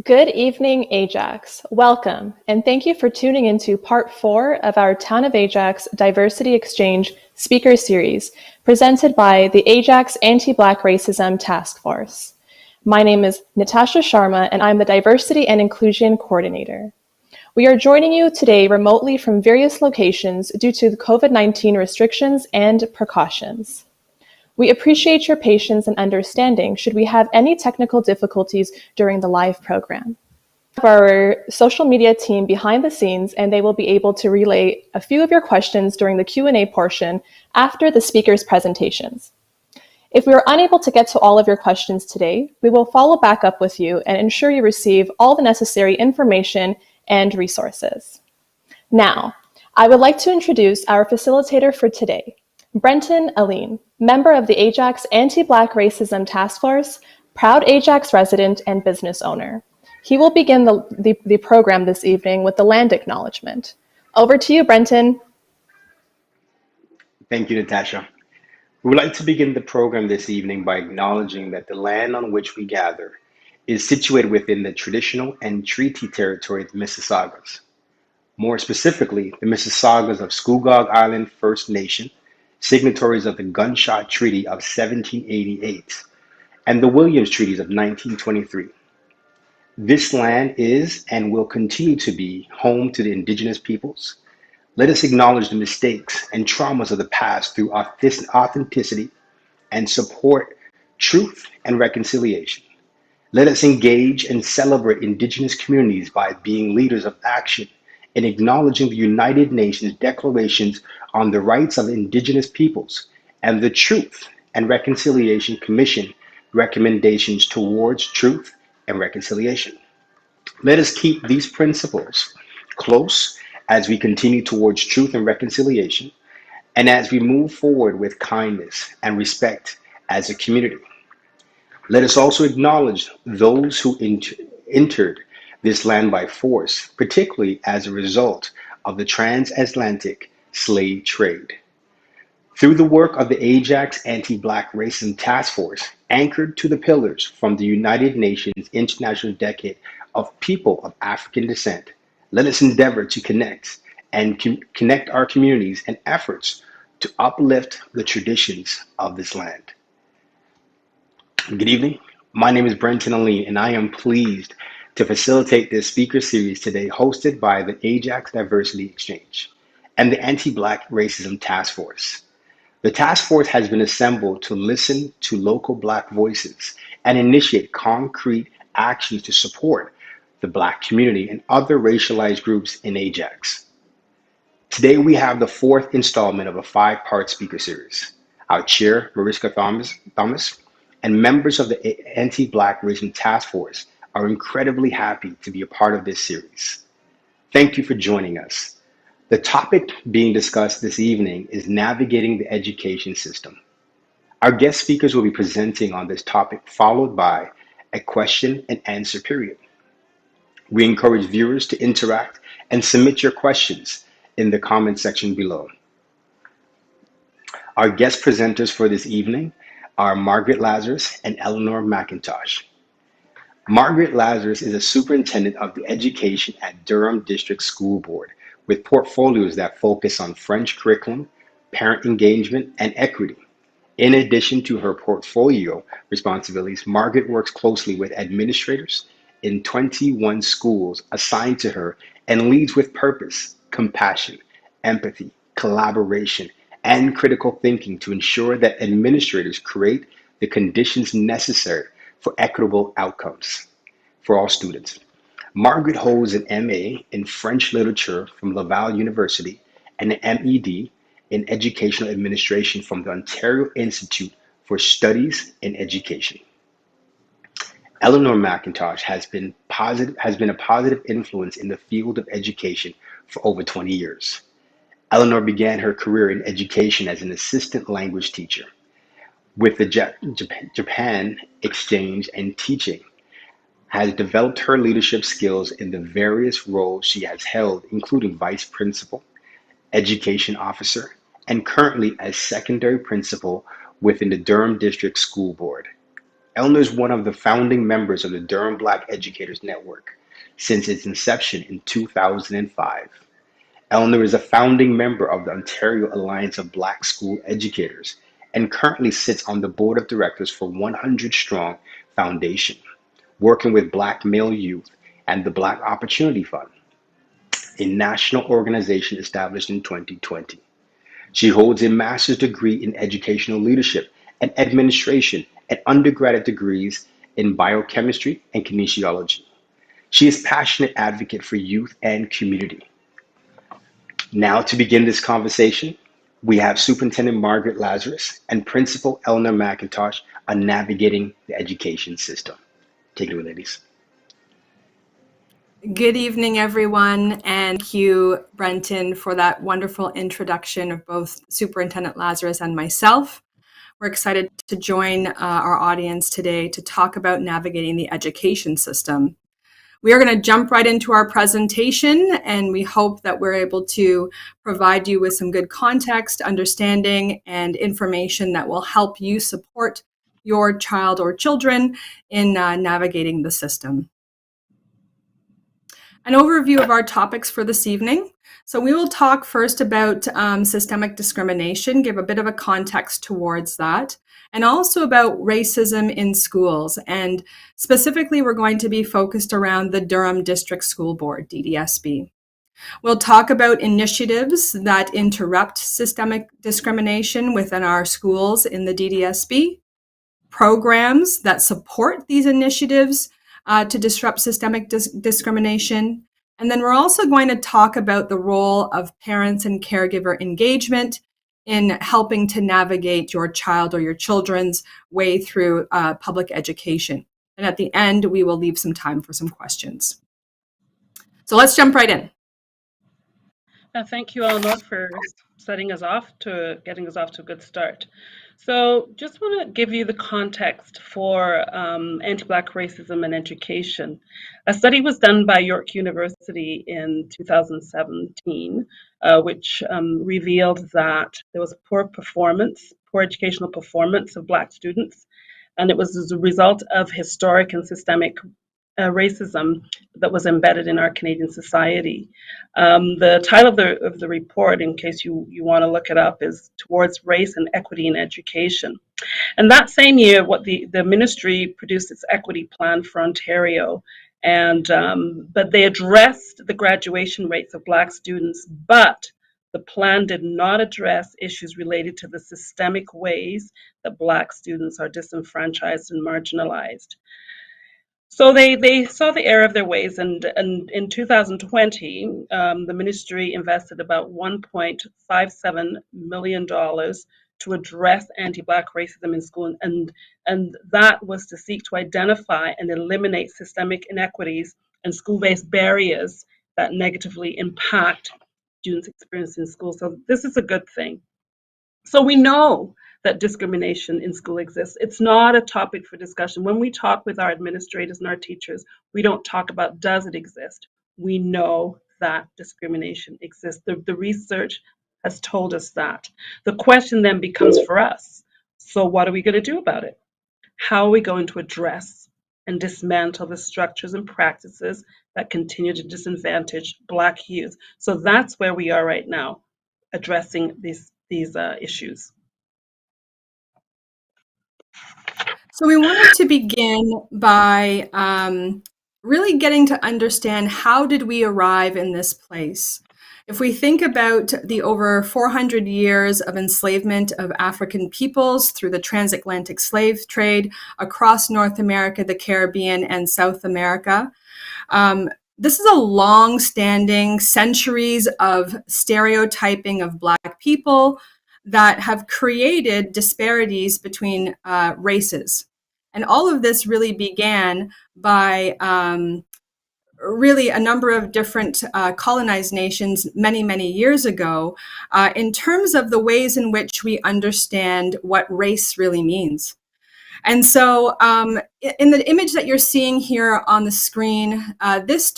Good evening, Ajax. Welcome, and thank you for tuning into part 4 of our Town of Ajax Diversity Exchange speaker series, presented by the Ajax Anti-Black Racism Task Force. My name is Natasha Sharma, and I'm the Diversity and Inclusion Coordinator. We are joining you today remotely from various locations due to the COVID-19 restrictions and precautions. We appreciate your patience and understanding should we have any technical difficulties during the live program. We have our social media team behind the scenes, and they will be able to relay a few of your questions during the Q&A portion after the speakers' presentations. If we are unable to get to all of your questions today, we will follow back up with you and ensure you receive all the necessary information and resources. Now, I would like to introduce our facilitator for today, Brenton Aline, member of the Ajax Anti-Black Racism Task Force, proud Ajax resident and business owner. He will begin the program this evening with the land acknowledgement. Over to you, Brenton. Thank you, Natasha. We would like to begin the program this evening by acknowledging that the land on which we gather is situated within the traditional and treaty territory of the Mississaugas. More specifically, the Mississaugas of Scugog Island First Nation, signatories of the Gunshot Treaty of 1788, and the Williams Treaties of 1923. This land is and will continue to be home to the indigenous peoples. Let us acknowledge the mistakes and traumas of the past through authenticity and support truth and reconciliation. Let us engage and celebrate indigenous communities by being leaders of action in acknowledging the United Nations declarations on the rights of indigenous peoples and the Truth and Reconciliation Commission recommendations towards truth and reconciliation. Let us keep these principles close as we continue towards truth and reconciliation, and as we move forward with kindness and respect as a community. Let us also acknowledge those who entered this land by force, particularly as a result of the transatlantic slave trade. Through the work of the Ajax Anti-Black Racism Task Force, anchored to the pillars from the United Nations International Decade of People of African Descent, let us endeavor to connect our communities and efforts to uplift the traditions of this land. Good evening. My name is Brenton Aline, and I am pleased to facilitate this speaker series today, hosted by the Ajax Diversity Exchange and the Anti-Black Racism Task Force. The task force has been assembled to listen to local Black voices and initiate concrete actions to support the Black community and other racialized groups in Ajax. Today, we have the fourth installment of a 5-part speaker series. Our chair, Mariska Thomas, and members of the Anti-Black Racism Task Force are incredibly happy to be a part of this series. Thank you for joining us. The topic being discussed this evening is navigating the education system. Our guest speakers will be presenting on this topic, followed by a question and answer period. We encourage viewers to interact and submit your questions in the comment section below. Our guest presenters for this evening are Margaret Lazarus and Eleanor McIntosh. Margaret Lazarus is a superintendent of the education at Durham District School Board, with portfolios that focus on French curriculum, parent engagement, and equity. In addition to her portfolio responsibilities, Margaret works closely with administrators in 21 schools assigned to her and leads with purpose, compassion, empathy, collaboration, and critical thinking to ensure that administrators create the conditions necessary for equitable outcomes for all students. Margaret holds an MA in French Literature from Laval University and an MED in Educational Administration from the Ontario Institute for Studies in Education. Eleanor McIntosh has been a positive influence in the field of education for over 20 years. Eleanor began her career in education as an assistant language teacher. With the Japan Xchange and teaching, has developed her leadership skills in the various roles she has held, including vice principal, education officer, and currently as secondary principal within the Durham District School Board. Eleanor is one of the founding members of the Durham Black Educators Network since its inception in 2005. Eleanor is a founding member of the Ontario Alliance of Black School Educators and currently sits on the board of directors for 100 Strong Foundation, working with Black male youth and the Black Opportunity Fund, a national organization established in 2020. She holds a master's degree in educational leadership and administration and undergraduate degrees in biochemistry and kinesiology. She is a passionate advocate for youth and community. Now, to begin this conversation, we have Superintendent Margaret Lazarus and Principal Eleanor McIntosh on navigating the education system. Take it away, ladies. Good evening, everyone, and thank you, Brenton, for that wonderful introduction of both Superintendent Lazarus and myself. We're excited to join our audience today to talk about navigating the education system. We are going to jump right into our presentation, and we hope that we're able to provide you with some good context, understanding, and information that will help you support your child or children in navigating the system. An overview of our topics for this evening. So we will talk first about systemic discrimination, give a bit of a context towards that, and also about racism in schools. And specifically, we're going to be focused around the Durham District School Board, DDSB. We'll talk about initiatives that interrupt systemic discrimination within our schools in the DDSB, programs that support these initiatives to disrupt systemic discrimination. And then we're also going to talk about the role of parents and caregiver engagement in helping to navigate your child or your children's way through public education. And at the end, we will leave some time for some questions. So let's jump right in. Thank you, Eleanor, for getting us off to a good start. So just want to give you the context for anti-Black racism in education. A study was done by York University in 2017, which revealed that there was poor educational performance of Black students, and it was as a result of historic and systemic racism that was embedded in our Canadian society. The title of the report, in case you want to look it up, is Towards Race and Equity in Education. And that same year, the ministry produced its equity plan for Ontario, and but they addressed the graduation rates of Black students, but the plan did not address issues related to the systemic ways that Black students are disenfranchised and marginalized. So they saw the error of their ways, and in 2020, the ministry invested about $1.57 million to address anti-Black racism in school, and that was to seek to identify and eliminate systemic inequities and school-based barriers that negatively impact students' experience in school. So this is a good thing. So we know that discrimination in school exists. It's not a topic for discussion. When we talk with our administrators and our teachers, we don't talk about does it exist. We know that discrimination exists. The research has told us that. The question then becomes for us, so what are we going to do about it? How are we going to address and dismantle the structures and practices that continue to disadvantage Black youth? So that's where we are right now, addressing these issues. So we wanted to begin by really getting to understand how did we arrive in this place. If we think about the over 400 years of enslavement of African peoples through the transatlantic slave trade across North America, the Caribbean, and South America, this is a long-standing centuries of stereotyping of Black people that have created disparities between races. And all of this really began by really a number of different colonized nations many, many years ago in terms of the ways in which we understand what race really means. And so in the image that you're seeing here on the screen, this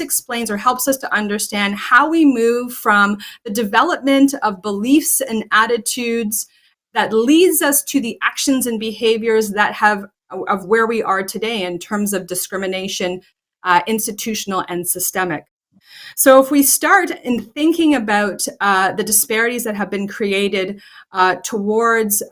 explains or helps us to understand how we move from the development of beliefs and attitudes that leads us to the actions and behaviors that have of where we are today in terms of discrimination, institutional and systemic. So if we start in thinking about the disparities that have been created towards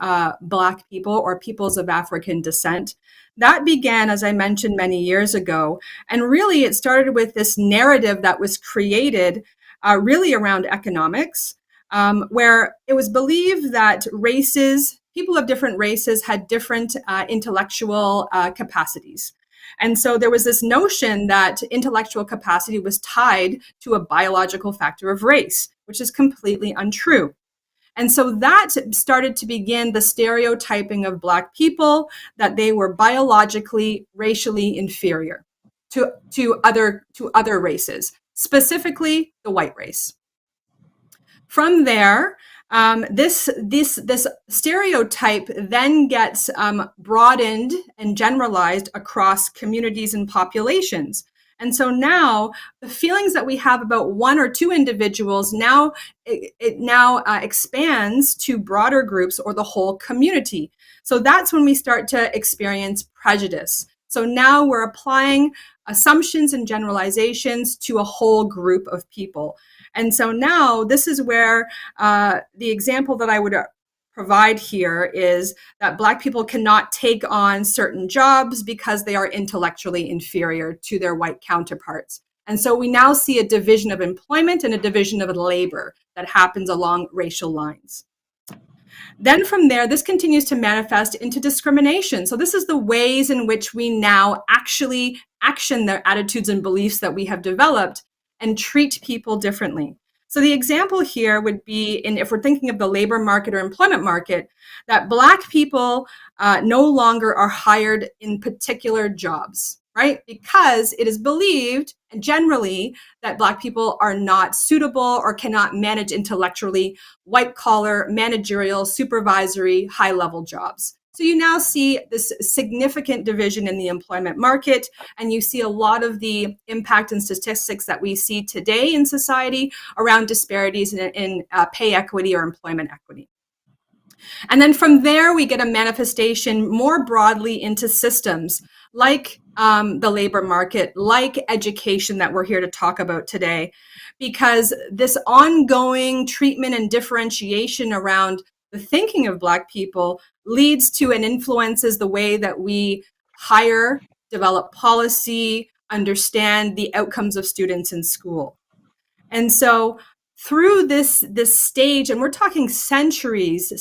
Black people or peoples of African descent, that began, as I mentioned, many years ago. And really, it started with this narrative that was created really around economics, where it was believed that people of different races had different intellectual capacities. And so there was this notion that intellectual capacity was tied to a biological factor of race, which is completely untrue. And so that started to begin the stereotyping of Black people, that they were biologically, racially inferior to other races, specifically the white race. From there, this stereotype then gets broadened and generalized across communities and populations. And so now the feelings that we have about one or two individuals it now expands to broader groups or the whole community. So that's when we start to experience prejudice. So now we're applying assumptions and generalizations to a whole group of people. And so now this is where the example that I would provide here is that Black people cannot take on certain jobs because they are intellectually inferior to their white counterparts. And so we now see a division of employment and a division of labor that happens along racial lines. Then from there, this continues to manifest into discrimination. So this is the ways in which we now actually action the attitudes and beliefs that we have developed and treat people differently. So the example here would be, if we're thinking of the labor market or employment market, that Black people no longer are hired in particular jobs, right? Because it is believed generally that Black people are not suitable or cannot manage intellectually white-collar, managerial, supervisory, high-level jobs. So you now see this significant division in the employment market, and you see a lot of the impact and statistics that we see today in society around disparities in pay equity or employment equity. And then from there, we get a manifestation more broadly into systems like the labor market, like education that we're here to talk about today, because this ongoing treatment and differentiation around the thinking of Black people leads to and influences the way that we hire, develop policy, understand the outcomes of students in school. And so through this stage, and we're talking centuries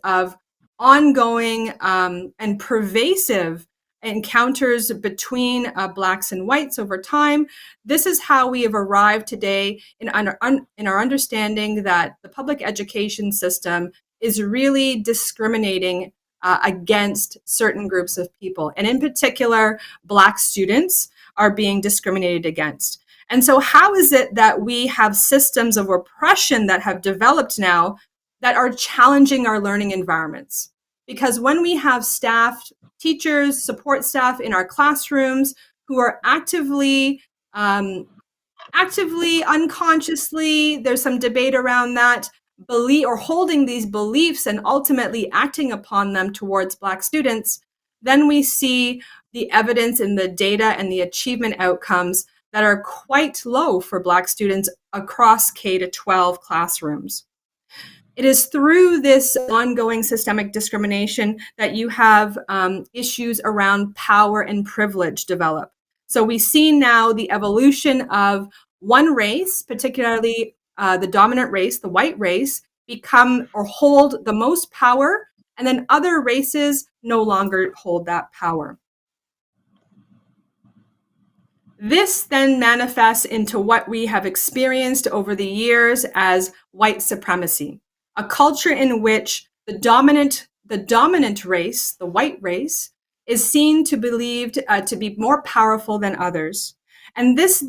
of ongoing and pervasive encounters between Blacks and whites over time, this is how we have arrived today in our understanding that the public education system is really discriminating against certain groups of people. And in particular, Black students are being discriminated against. And so how is it that we have systems of oppression that have developed now that are challenging our learning environments? Because when we have staff, teachers, support staff in our classrooms who are actively, unconsciously, there's some debate around that, holding these beliefs and ultimately acting upon them towards Black students, then we see the evidence in the data and the achievement outcomes that are quite low for Black students across K-12 classrooms. It is through this ongoing systemic discrimination that you have issues around power and privilege develop. So we see now the evolution of one race, particularly the dominant race, the white race, become or hold the most power, and then other races no longer hold that power. This then manifests into what we have experienced over the years as white supremacy, a culture in which the dominant race, the white race, is seen to believed to be more powerful than others. And this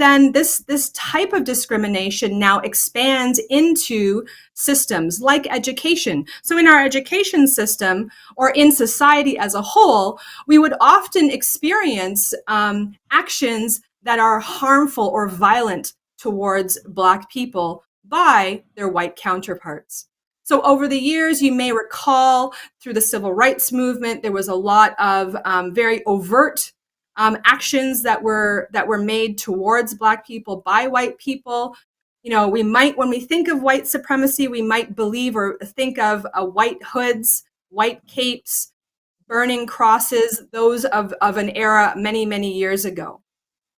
type of discrimination now expands into systems like education. So in our education system or in society as a whole, we would often experience actions that are harmful or violent towards Black people by their white counterparts. So over the years, you may recall through the civil rights movement, there was a lot of very overt actions that were made towards Black people by white people. You know, we might, when we think of white supremacy, we might believe or think of white hoods, white capes, burning crosses, those of an era many, many years ago.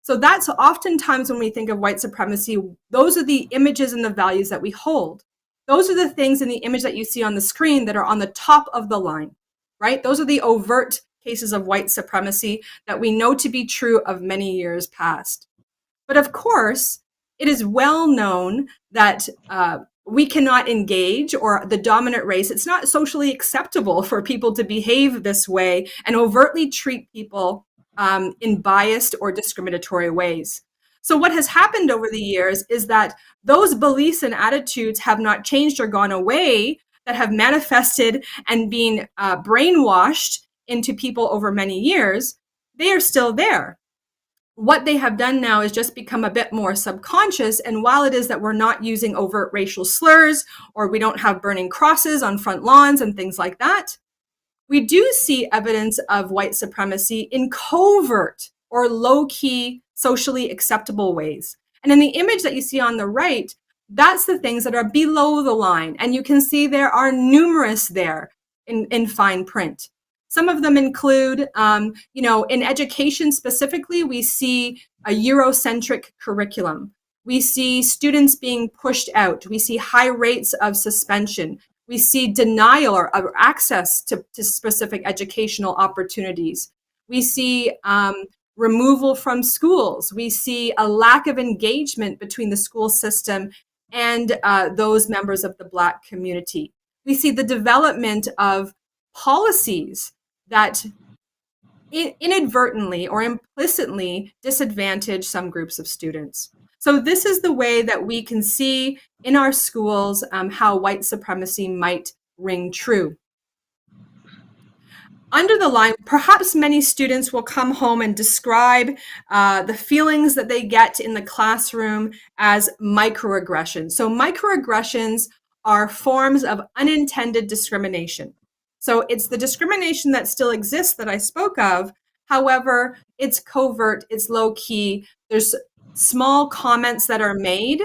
So that's oftentimes when we think of white supremacy, those are the images and the values that we hold. Those are the things in the image that you see on the screen that are on the top of the line, right? Those are the overt cases of white supremacy that we know to be true of many years past. But of course, it is well known that we cannot engage, or the dominant race, it's not socially acceptable for people to behave this way and overtly treat people in biased or discriminatory ways. So what has happened over the years is that those beliefs and attitudes have not changed or gone away, that have manifested and been brainwashed into people over many years. They are still there. What they have done now is just become a bit more subconscious. And while it is that we're not using overt racial slurs, or we don't have burning crosses on front lawns and things like that, we do see evidence of white supremacy in covert or low-key, socially acceptable ways. And in the image that you see on the right, that's the things that are below the line. And you can see there are numerous there in fine print. Some of them include, in education specifically, we see a Eurocentric curriculum. We see students being pushed out. We see high rates of suspension. We see denial of access to specific educational opportunities. We see removal from schools. We see a lack of engagement between the school system and those members of the Black community. We see the development of policies that inadvertently or implicitly disadvantage some groups of students. So this is the way that we can see in our schools how white supremacy might ring true. Under the line, perhaps many students will come home and describe the feelings that they get in the classroom as microaggressions. So microaggressions are forms of unintended discrimination. So it's the discrimination that still exists that I spoke of. However, it's covert, it's low key. There's small comments that are made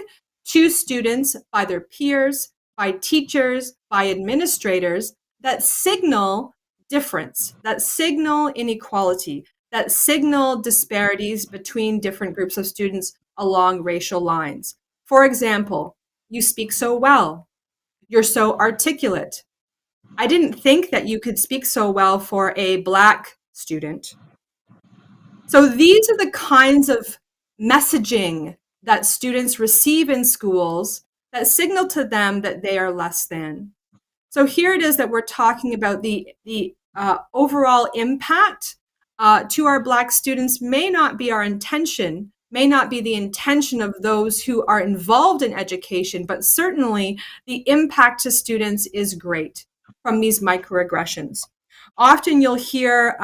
to students by their peers, by teachers, by administrators that signal difference, that signal inequality, that signal disparities between different groups of students along racial lines. For example, you speak so well. You're so articulate. I didn't think that you could speak so well for a Black student. So these are the kinds of messaging that students receive in schools that signal to them that they are less than. So here it is that we're talking about the overall impact to our Black students may not be our intention, may not be the intention of those who are involved in education, but certainly the impact to students is great from these microaggressions. Often you'll hear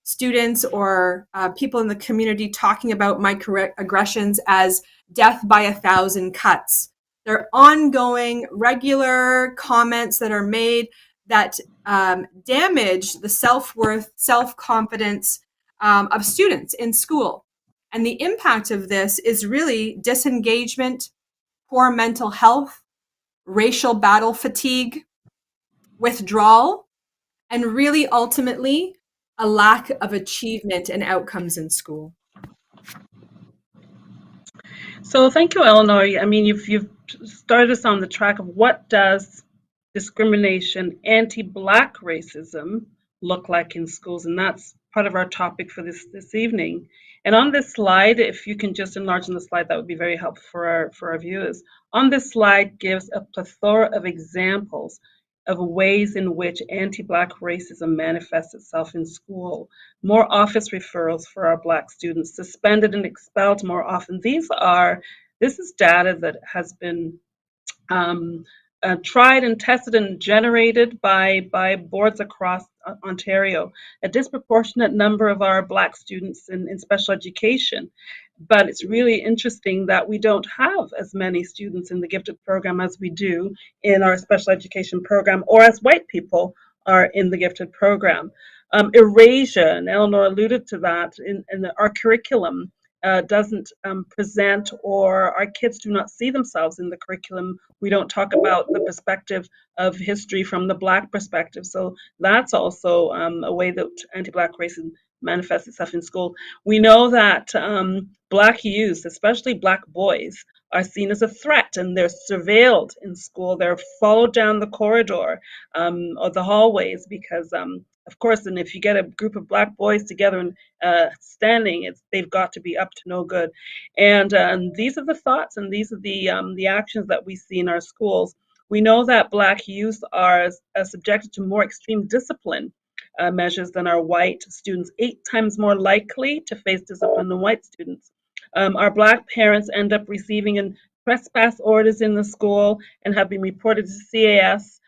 students or people in the community talking about microaggressions as death by 1,000 cuts. They're ongoing, regular comments that are made that damage the self-worth, self-confidence of students in school. And the impact of this is really disengagement, poor mental health, racial battle fatigue, withdrawal, and really ultimately a lack of achievement and outcomes in school. So thank you, Eleanor. I mean, you've started us on the track of what does discrimination, anti-Black racism look like in schools, and that's part of our topic for this evening. And on this slide, if you can just enlarge on the slide, that would be very helpful for our viewers. On this slide gives a plethora of examples of ways in which anti-Black racism manifests itself in school. More office referrals for our Black students, suspended and expelled more often. This is data that has been tried and tested and generated by boards across Ontario. A disproportionate number of our Black students in special education But it's really interesting that we don't have as many students in the gifted program as we do in our special education program, or as white people are in the gifted program. Erasure, and Eleanor alluded to that, in our curriculum doesn't present, or our kids do not see themselves in the curriculum. We don't talk about the perspective of history from the Black perspective. So that's also a way that anti-Black racism manifests itself in school. We know that Black youth, especially Black boys, are seen as a threat, and they're surveilled in school. They're followed down the corridor or the hallways because, of course, and if you get a group of Black boys together and standing, they've got to be up to no good. And these are the thoughts, and these are the actions that we see in our schools. We know that Black youth are subjected to more extreme discipline measures than our white students, 8 times more likely to face discipline than white students. Our Black parents end up receiving trespass orders in the school and have been reported to CAS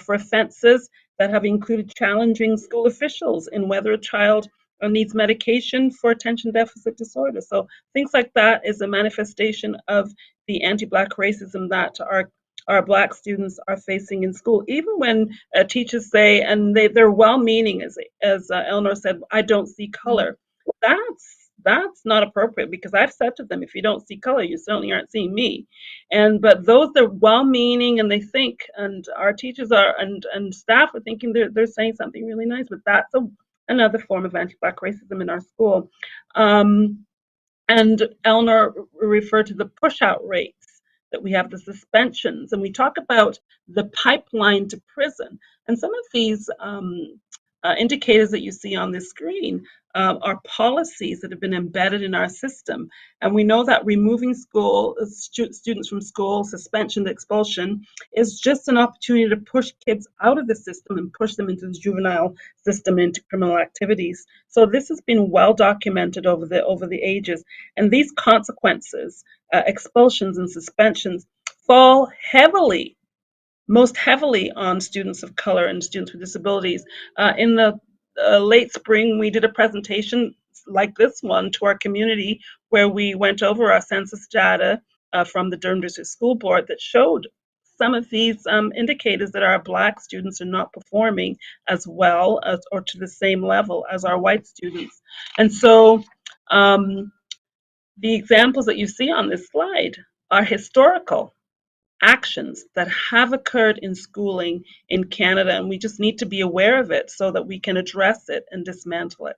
for offenses that have included challenging school officials in whether a child needs medication for attention deficit disorder. So things like that is a manifestation of the anti-Black racism that our Black students are facing in school. Even when teachers say, and they're well-meaning, as Eleanor said, I don't see color. That's not appropriate, because I've said to them, if you don't see color, you certainly aren't seeing me. But those that are well-meaning and they think, and our teachers are and staff are thinking they're saying something really nice, but that's another form of anti-Black racism in our school. And Eleanor referred to the push-out rates that we have, the suspensions, and we talk about the pipeline to prison. And some of these indicators that you see on the screen are policies that have been embedded in our system. And we know that removing students from school, suspension, expulsion, is just an opportunity to push kids out of the system and push them into the juvenile system, into criminal activities. So this has been well documented over the ages. And these consequences, expulsions and suspensions, fall most heavily on students of color and students with disabilities. In the late spring, we did a presentation like this one to our community, where we went over our census data from the Durham District School Board that showed some of these indicators that our Black students are not performing as well as, or to the same level as, our white students. And so the examples that you see on this slide are historical actions that have occurred in schooling in Canada, and we just need to be aware of it so that we can address it and dismantle it.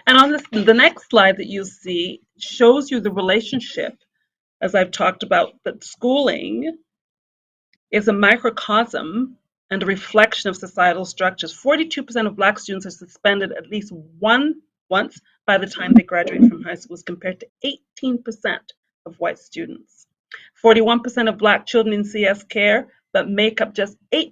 And on the next slide that you see shows you the relationship, as I've talked about, that schooling is a microcosm and a reflection of societal structures. 42% of Black students are suspended at least once by the time they graduate from high school, as compared to 18% of white students. 41% of Black children in CS care, but make up just 8%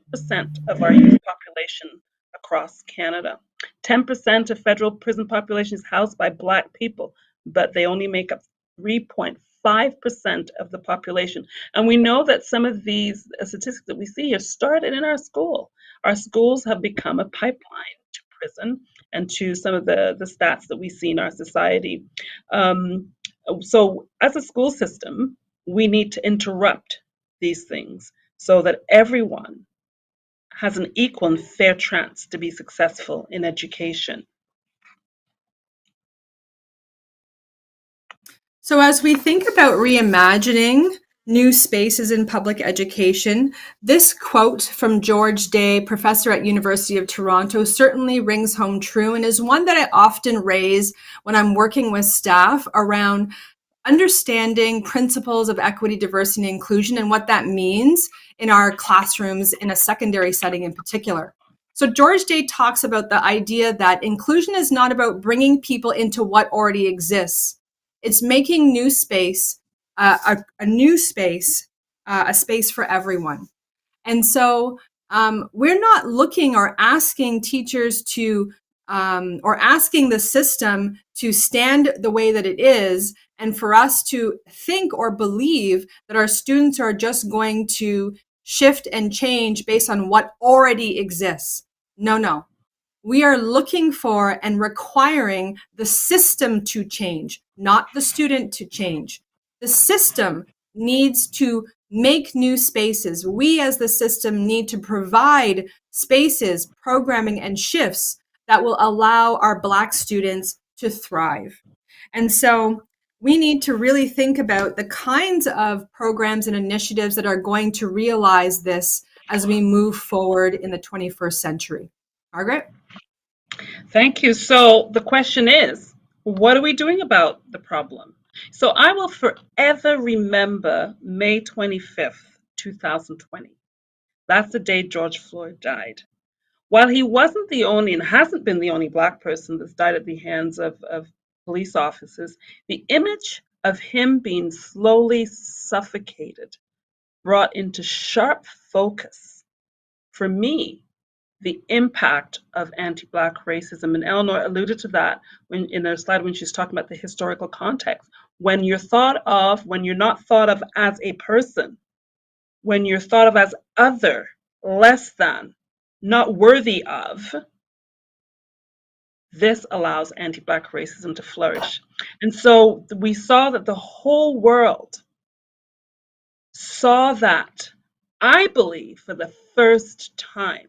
of our youth population across Canada. 10% of federal prison population is housed by Black people, but they only make up 3.5% of the population. And we know that some of these statistics that we see here started in our school. Our schools have become a pipeline to prison and to some of the stats that we see in our society. So as a school system, we need to interrupt these things so that everyone has an equal and fair chance to be successful in education. So as we think about reimagining new spaces in public education, this quote from George Day, professor at University of Toronto, certainly rings home true, and is one that I often raise when I'm working with staff around understanding principles of equity, diversity, and inclusion, and what that means in our classrooms in a secondary setting in particular. So George Day talks about the idea that inclusion is not about bringing people into what already exists. It's making new space, a new space, a space for everyone. And so we're not looking or asking teachers to, or asking the system to stand the way that it is, and for us to think or believe that our students are just going to shift and change based on what already exists. No. We are looking for and requiring the system to change, not the student to change. The system needs to make new spaces. We as the system need to provide spaces, programming, and shifts that will allow our Black students to thrive. And so we need to really think about the kinds of programs and initiatives that are going to realize this as we move forward in the 21st century. Margaret? Thank you. So the question is, what are we doing about the problem? So I will forever remember May 25th, 2020. That's the day George Floyd died. While he wasn't the only and hasn't been the only Black person that's died at the hands of police officers, the image of him being slowly suffocated brought into sharp focus, for me, the impact of anti-Black racism. And Eleanor alluded to that in her slide when she's talking about the historical context. When you're not thought of as a person, when you're thought of as other, less than, not worthy of, this allows anti-Black racism to flourish. And so we saw that the whole world saw that, I believe, for the first time.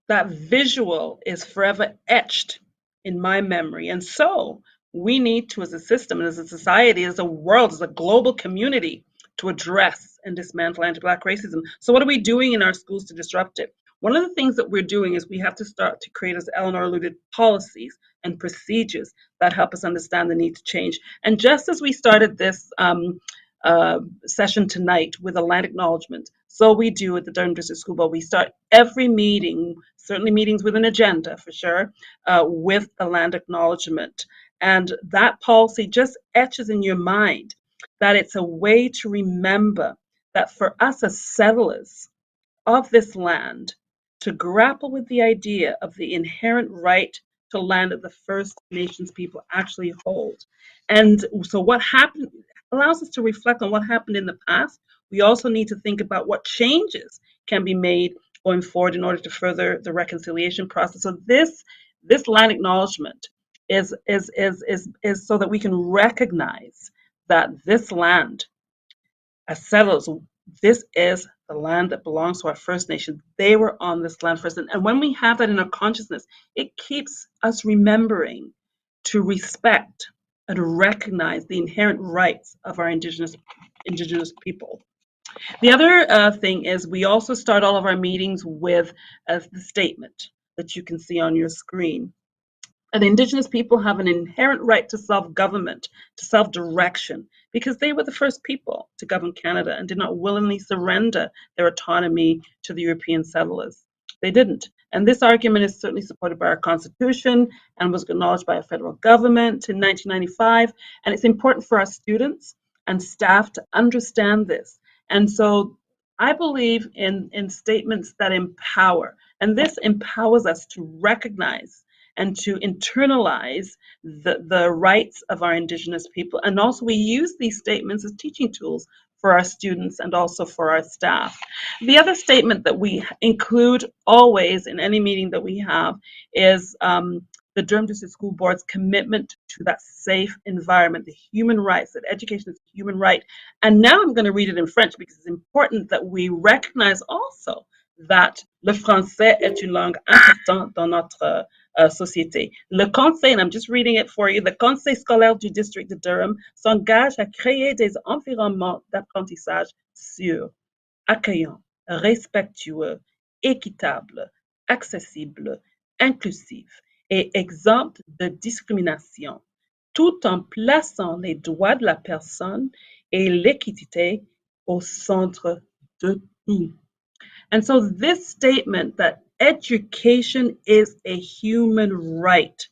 That visual is forever etched in my memory. And so we need to, as a system, and as a society, as a world, as a global community, to address and dismantle anti-Black racism. So what are we doing in our schools to disrupt it? One of the things that we're doing is we have to start to create, as Eleanor alluded, policies and procedures that help us understand the need to change. And just as we started this session tonight with a land acknowledgement, so we do at the Durham District School Board. We start every meeting, certainly meetings with an agenda for sure, with a land acknowledgement. And that policy just etches in your mind that it's a way to remember that for us as settlers of this land, to grapple with the idea of the inherent right to land that the First Nations people actually hold. And so what happened allows us to reflect on what happened in the past. We also need to think about what changes can be made going forward in order to further the reconciliation process. So this land acknowledgement is so that we can recognize that this land, as settlers, this is the land that belongs to our First Nation. They were on this land first. And when we have that in our consciousness, it keeps us remembering to respect and to recognize the inherent rights of our Indigenous people. The other thing is we also start all of our meetings with the statement that you can see on your screen. And Indigenous people have an inherent right to self-government, to self-direction, because they were the first people to govern Canada and did not willingly surrender their autonomy to the European settlers. They didn't. And this argument is certainly supported by our Constitution and was acknowledged by a federal government in 1995. And it's important for our students and staff to understand this. And so I believe in statements that empower. And this empowers us to recognize and to internalize the rights of our Indigenous people. And also we use these statements as teaching tools for our students and also for our staff. The other statement that we include always in any meeting that we have is the Durham District School Board's commitment to that safe environment, the human rights, that education is a human right. And now I'm going to read it in French because it's important that we recognize also that le français est une langue importante dans notre société. Le conseil, and I'm just reading it for you, the conseil scolaire du district de Durham s'engage à créer des environnements d'apprentissage sûrs, accueillants, respectueux, équitables, accessibles, inclusifs et exempts de discrimination, tout en plaçant les droits de la personne et l'équité au centre de tout. And so this statement that education is a human right.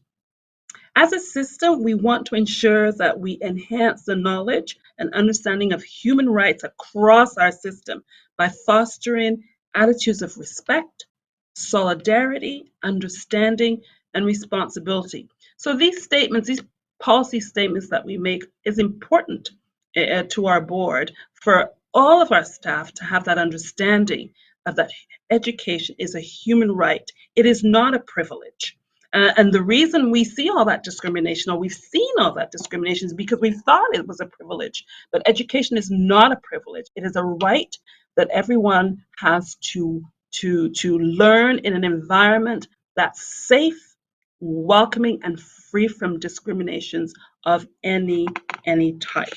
As a system, we want to ensure that we enhance the knowledge and understanding of human rights across our system by fostering attitudes of respect, solidarity, understanding, and responsibility. So these statements, these policy statements that we make is important to our board for all of our staff to have that understanding of that education is a human right. It is not a privilege. And the reason we see all that discrimination, or we've seen all that discrimination, is because we thought it was a privilege. But education is not a privilege. It is a right that everyone has to learn in an environment that's safe, welcoming, and free from discriminations of any type.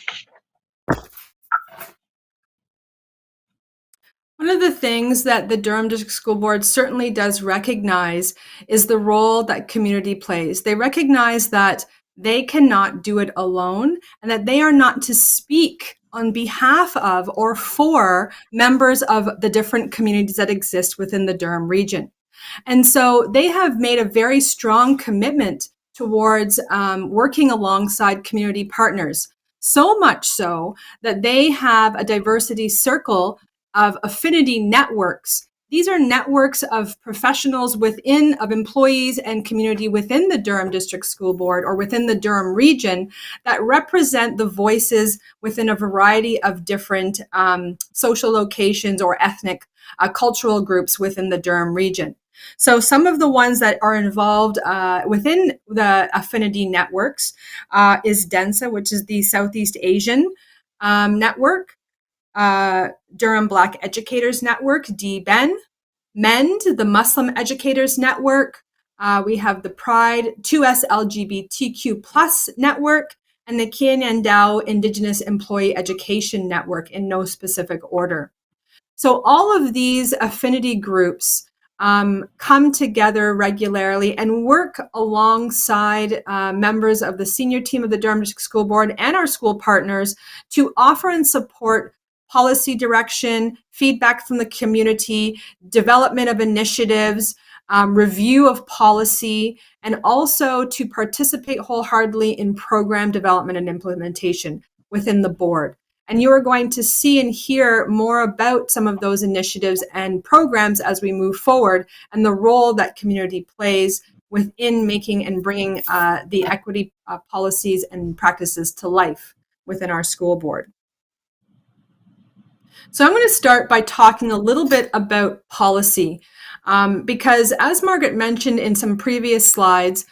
One of the things that the Durham District School Board certainly does recognize is the role that community plays. They recognize that they cannot do it alone and that they are not to speak on behalf of or for members of the different communities that exist within the Durham region. And so they have made a very strong commitment towards working alongside community partners, so much so that they have a diversity circle of Affinity Networks. These are networks of professionals of employees and community within the Durham District School Board or within the Durham region that represent the voices within a variety of different social locations or ethnic cultural groups within the Durham region. So some of the ones that are involved within the Affinity Networks is DENSA, which is the Southeast Asian network, Durham Black Educators Network, DBEN, MEND, the Muslim Educators Network. We have the Pride 2S LGBTQ Plus Network and the Kianyandao Indigenous Employee Education Network in no specific order. So all of these affinity groups come together regularly and work alongside members of the senior team of the Durham District School Board and our school partners to offer and support policy direction, feedback from the community, development of initiatives, review of policy, and also to participate wholeheartedly in program development and implementation within the board. And you are going to see and hear more about some of those initiatives and programs as we move forward and the role that community plays within making and bringing the equity policies and practices to life within our school board. So I'm going to start by talking a little bit about policy, because as Margaret mentioned in some previous slides,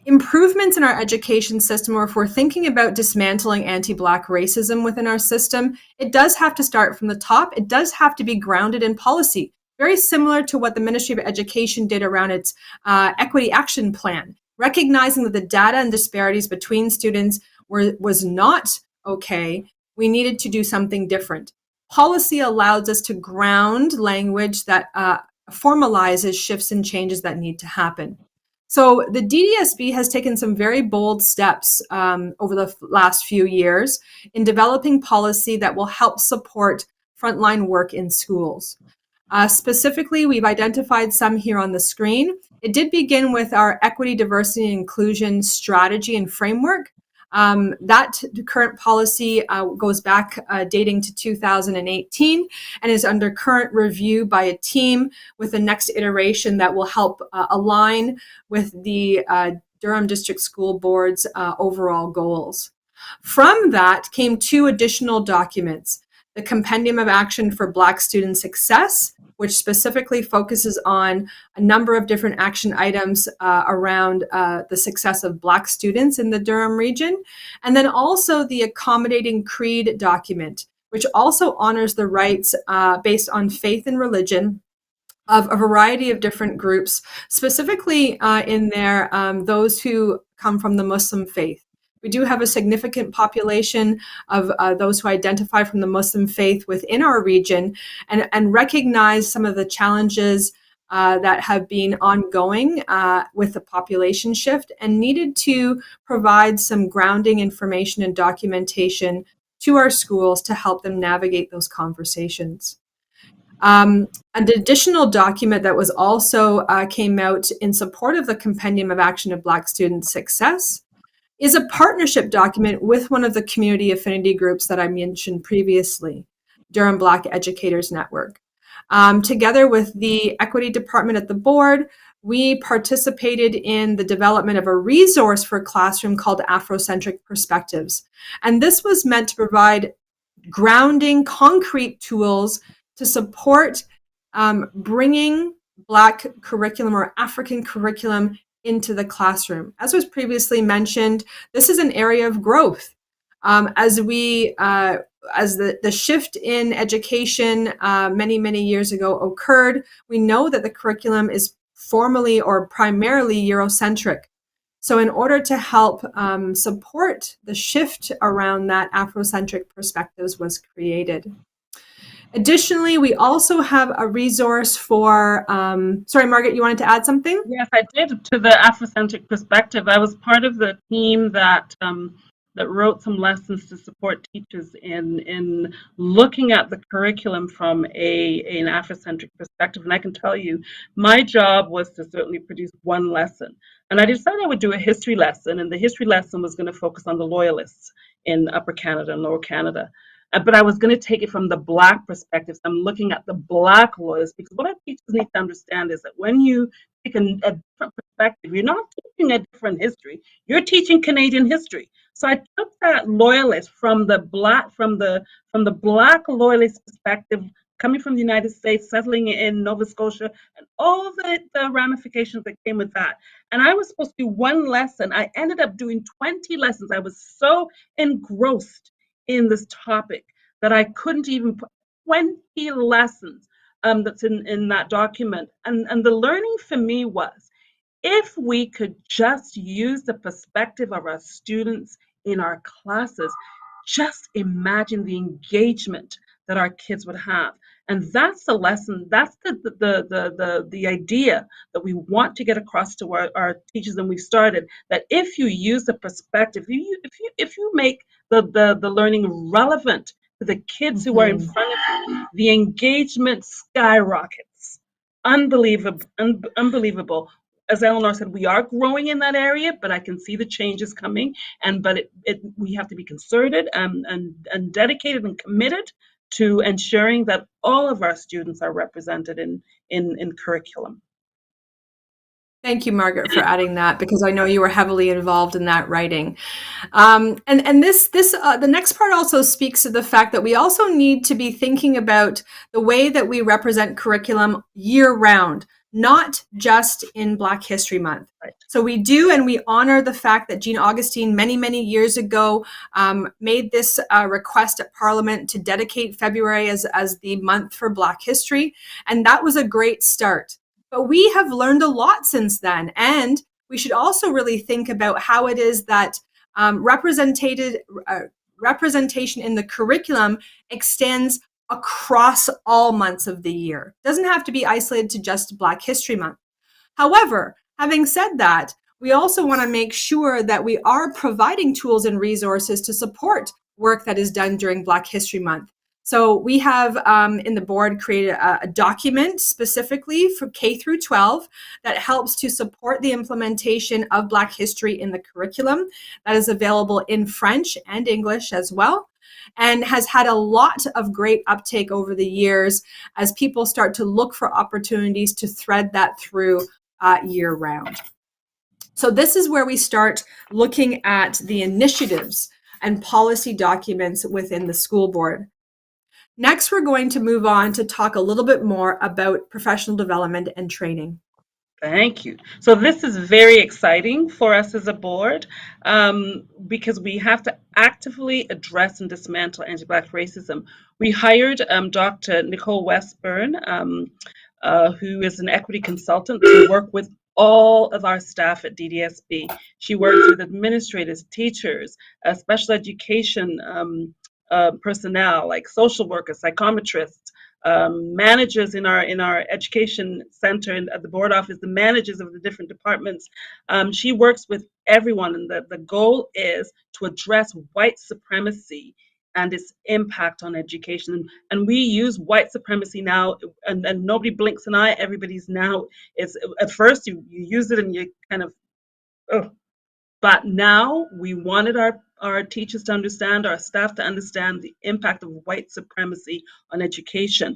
improvements in our education system, or if we're thinking about dismantling anti-Black racism within our system, it does have to start from the top. It does have to be grounded in policy, very similar to what the Ministry of Education did around its Equity Action Plan, recognizing that the data and disparities between students was not okay. We needed to do something different. Policy allows us to ground language that formalizes shifts and changes that need to happen. So the DDSB has taken some very bold steps over the last few years in developing policy that will help support frontline work in schools. Specifically, we've identified some here on the screen. It did begin with our equity, diversity, and inclusion strategy and framework. That current policy goes back dating to 2018 and is under current review by a team with the next iteration that will help align with the Durham District School Board's overall goals. From that came two additional documents: the Compendium of Action for Black Student Success, which specifically focuses on a number of different action items around the success of Black students in the Durham region. And then also the Accommodating Creed document, which also honors the rights based on faith and religion of a variety of different groups, specifically in there, those who come from the Muslim faith. We do have a significant population of those who identify from the Muslim faith within our region, and recognize some of the challenges that have been ongoing with the population shift, and needed to provide some grounding information and documentation to our schools to help them navigate those conversations. An additional document that was also came out in support of the Compendium of Action of Black Student Success is a partnership document with one of the community affinity groups that I mentioned previously, Durham Black Educators Network. Together with the Equity Department at the board, we participated in the development of a resource for a classroom called Afrocentric Perspectives. And this was meant to provide grounding, concrete tools to support bringing Black curriculum or African curriculum into the classroom. As was previously mentioned, this is an area of growth. As the shift in education many years ago occurred, we know that the curriculum is formally or primarily Eurocentric. So in order to help support the shift around that Afrocentric perspectives was created. Additionally, we also have a resource for, sorry, Margaret, you wanted to add something? Yes, I did. To the Afrocentric perspective, I was part of the team that wrote some lessons to support teachers in looking at the curriculum from an Afrocentric perspective. And I can tell you, my job was to certainly produce one lesson. And I decided I would do a history lesson, and the history lesson was going to focus on the Loyalists in Upper Canada and Lower Canada. But I was going to take it from the Black perspective. So I'm looking at the Black Loyalists, because what our teachers need to understand is that when you take a different perspective, you're not teaching a different history, you're teaching Canadian history. So I took that loyalist from the Black loyalist perspective, coming from the United States, settling in Nova Scotia, and all the ramifications that came with that. And I was supposed to do one lesson. I ended up doing 20 lessons. I was so engrossed in this topic that I couldn't even put 20 lessons that's in that document. And the learning for me was, if we could just use the perspective of our students in our classes, just imagine the engagement that our kids would have. And that's the lesson, that's the idea that we want to get across to our teachers. And we've started that if you use the perspective, if you make the learning relevant to the kids who are in front of you, the engagement skyrockets. Unbelievable. As Eleanor said, we are growing in that area, but I can see the changes coming. But we have to be concerted and dedicated and committed to ensuring that all of our students are represented in curriculum. Thank you, Margaret, for adding that, because I know you were heavily involved in that writing. And the next part also speaks to the fact that we also need to be thinking about the way that we represent curriculum year round, not just in Black History Month. Right. So we do, and we honor the fact that Jean Augustine many years ago made this request at Parliament to dedicate February as the month for Black history. And that was a great start. But we have learned a lot since then. And we should also really think about how it is that representation in the curriculum extends across all months of the year. It doesn't have to be isolated to just Black History Month. However, having said that, we also want to make sure that we are providing tools and resources to support work that is done during Black History Month. So we have in the board created a document specifically for K through 12 that helps to support the implementation of Black history in the curriculum. That is available in French and English as well, and has had a lot of great uptake over the years as people start to look for opportunities to thread that through year round. So this is where we start looking at the initiatives and policy documents within the school board. Next, we're going to move on to talk a little bit more about professional development and training. Thank you. So this is very exciting for us as a board because we have to actively address and dismantle anti-Black racism. We hired Dr. Nicole Westburn, who is an equity consultant, to work with all of our staff at DDSB. She works with administrators, teachers, special education personnel like social workers, psychometrists, managers in our education center and at the board office, the managers of the different departments. She works with everyone, and the goal is to address white supremacy and its impact on education. And we use white supremacy now, and nobody blinks an eye. Everybody's now, at first you use it and you kind of, oh. But now we wanted our teachers to understand, our staff to understand the impact of white supremacy on education.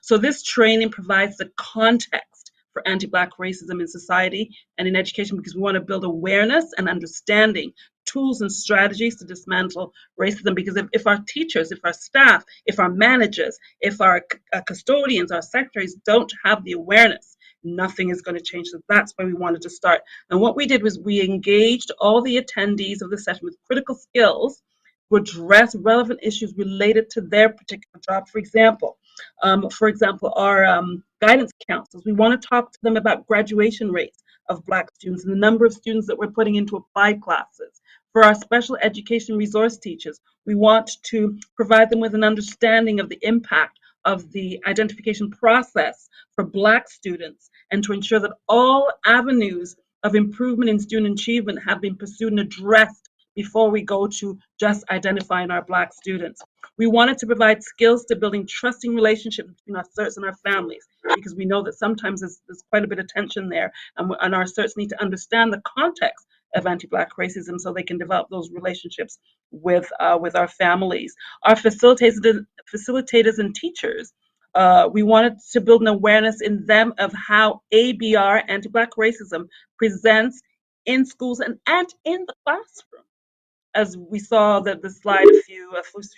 So this training provides the context for anti-Black racism in society and in education, because we want to build awareness and understanding, tools and strategies to dismantle racism. Because if our teachers, if our staff, if our managers, if our custodians, our secretaries don't have the awareness, nothing is going to change. So that's where we wanted to start. And what we did was we engaged all the attendees of the session with critical skills to address relevant issues related to their particular job. For example, our guidance counselors, we want to talk to them about graduation rates of Black students and the number of students that we're putting into applied classes. For our special education resource teachers, we want to provide them with an understanding of the impact of the identification process for Black students, and to ensure that all avenues of improvement in student achievement have been pursued and addressed before we go to just identifying our Black students. We wanted to provide skills to building trusting relationships between our certs and our families, because we know that sometimes there's quite a bit of tension there, and our certs need to understand the context of anti-Black racism so they can develop those relationships with our families. Our facilitators and teachers, we wanted to build an awareness in them of how ABR, anti-Black racism, presents in schools and in the classroom. As we saw the slide a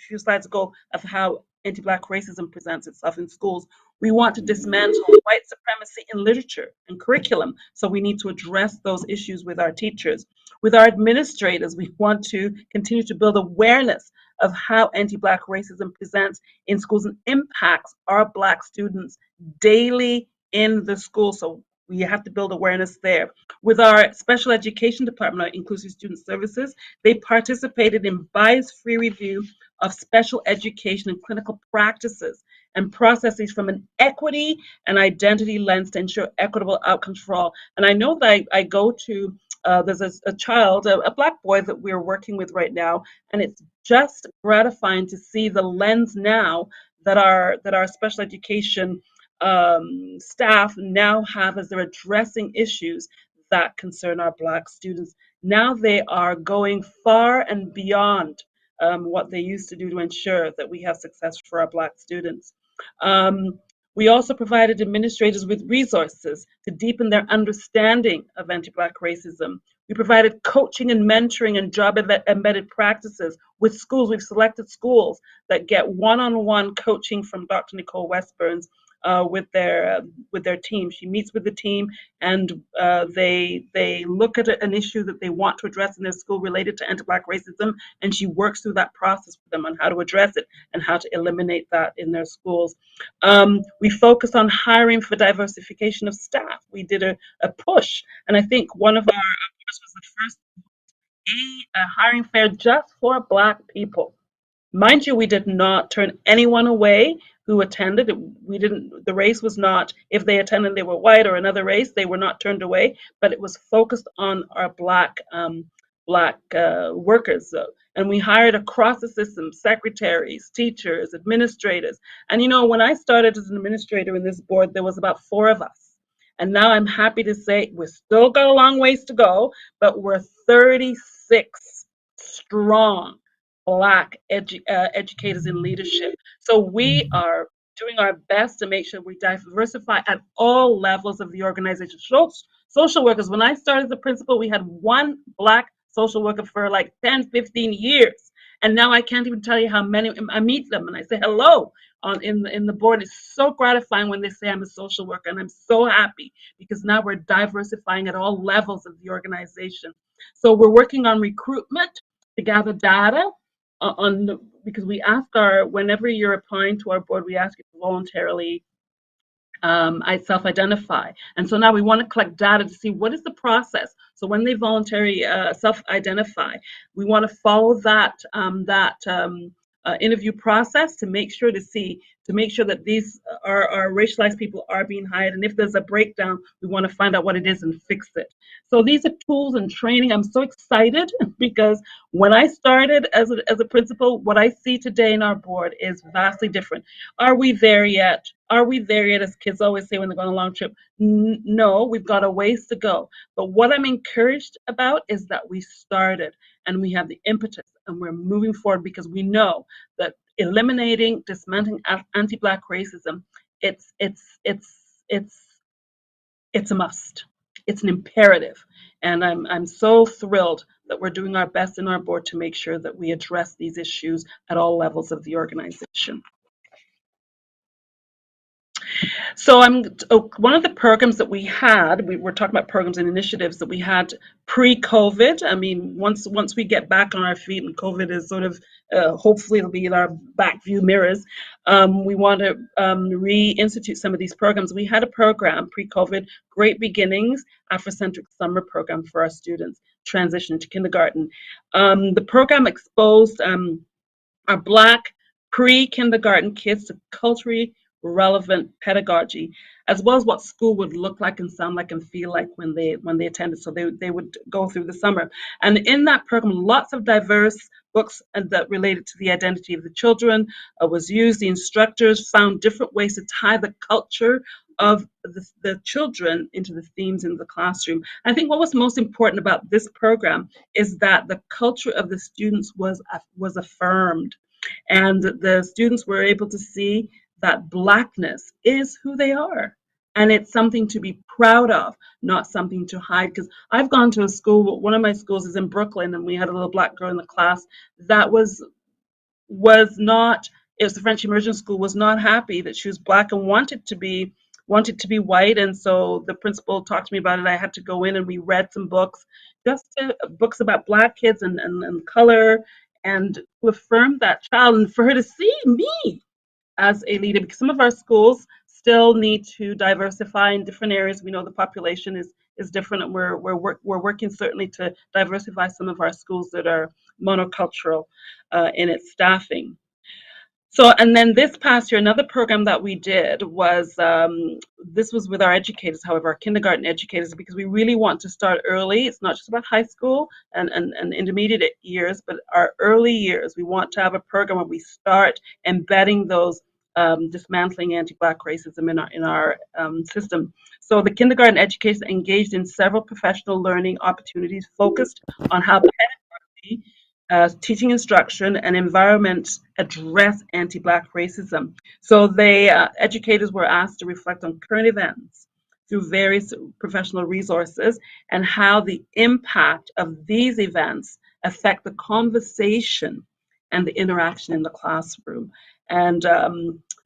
few slides ago of how anti-Black racism presents itself in schools. We want to dismantle white supremacy in literature and curriculum, so we need to address those issues with our teachers. With our administrators, we want to continue to build awareness of how anti-Black racism presents in schools and impacts our Black students daily in the school. So we have to build awareness there. With our special education department, our inclusive student services, they participated in bias-free review of special education and clinical practices and processes from an equity and identity lens to ensure equitable outcomes for all. And I know that I go to, there's a child, a Black boy that we're working with right now, and it's just gratifying to see the lens now that our special education staff now have as they're addressing issues that concern our Black students. Now they are going far and beyond what they used to do to ensure that we have success for our Black students. We also provided administrators with resources to deepen their understanding of anti-Black racism. We provided coaching and mentoring and job-embedded practices with schools. We've selected schools that get one-on-one coaching from Dr. Nicole Westburns with their team. She meets with the team, and they look at an issue that they want to address in their school related to anti-Black racism, and she works through that process with them on how to address it and how to eliminate that in their schools. We focus on hiring for diversification of staff. We did a push, and I think one of our was the first a hiring fair just for Black people. Mind you, we did not turn anyone away who attended. The race was not, if they attended, they were white or another race, they were not turned away, but it was focused on our Black workers. And we hired across the system, secretaries, teachers, administrators. And when I started as an administrator in this board, there was about 4 of us. And now I'm happy to say we've still got a long ways to go, but we're 36 strong Black educators in leadership. So we are doing our best to make sure we diversify at all levels of the organization. Social workers, when I started as a principal, we had 1 Black social worker for like 10, 15 years. And now I can't even tell you how many. I meet them and I say hello in the board. It's so gratifying when they say I'm a social worker, and I'm so happy because now we're diversifying at all levels of the organization. So we're working on recruitment to gather data because we ask whenever you're applying to our board, we ask you to voluntarily I self-identify. And so now we want to collect data to see what is the process. So when they voluntarily self-identify, we want to follow that interview process to make sure that these are racialized people are being hired. And if there's a breakdown, we want to find out what it is and fix it. So these are tools and training. I'm so excited because when I started as a principal, what I see today in our board is vastly different. Are we there yet? Are we there yet, as kids always say when they're going on a long trip? No, we've got a ways to go. But what I'm encouraged about is that we started and we have the impetus and we're moving forward because we know that eliminating, dismantling anti-Black racism, it's It's a must. It's an imperative. And I'm so thrilled that we're doing our best in our board to make sure that we address these issues at all levels of the organization. So one of the programs that we had, we were talking about programs and initiatives that we had pre-COVID. I mean, once we get back on our feet and COVID is sort of, hopefully it'll be in our back view mirrors, we want to reinstitute some of these programs. We had a program pre-COVID, Great Beginnings, Afrocentric Summer Program for our students, transition to kindergarten. The program exposed our Black pre-kindergarten kids to culturally relevant pedagogy, as well as what school would look like and sound like and feel like when they attended. So they would go through the summer. And in that program, lots of diverse books that related to the identity of the children was used. The instructors found different ways to tie the culture of the children into the themes in the classroom. I think what was most important about this program is that the culture of the students was affirmed, and the students were able to see that Blackness is who they are. And it's something to be proud of, not something to hide. Because I've gone to a school, one of my schools is in Brooklyn, and we had a little Black girl in the class that was not, it was the French immersion school, was not happy that she was Black and wanted to be white. And so the principal talked to me about it. I had to go in and we read some books, books about Black kids and color, and to affirm that child and for her to see me as a leader, because some of our schools still need to diversify in different areas. We know the population is different, and we're working certainly to diversify some of our schools that are monocultural in its staffing. So, and then this past year, another program that we did was, this was with our educators, however, our kindergarten educators, because we really want to start early. It's not just about high school and intermediate years, but our early years. We want to have a program where we start embedding those dismantling anti-Black racism in our system. So the kindergarten educators engaged in several professional learning opportunities focused on how pedagogy, teaching instruction, and environment address anti-Black racism. So educators were asked to reflect on current events through various professional resources and how the impact of these events affect the conversation and the interaction in the classroom. And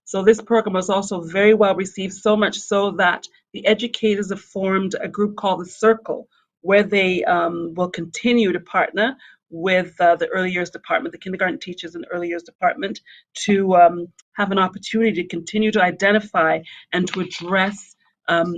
so this program was also very well received, so much so that the educators have formed a group called The Circle, where they will continue to partner with the early years department, the kindergarten teachers in the early years department, to have an opportunity to continue to identify and to address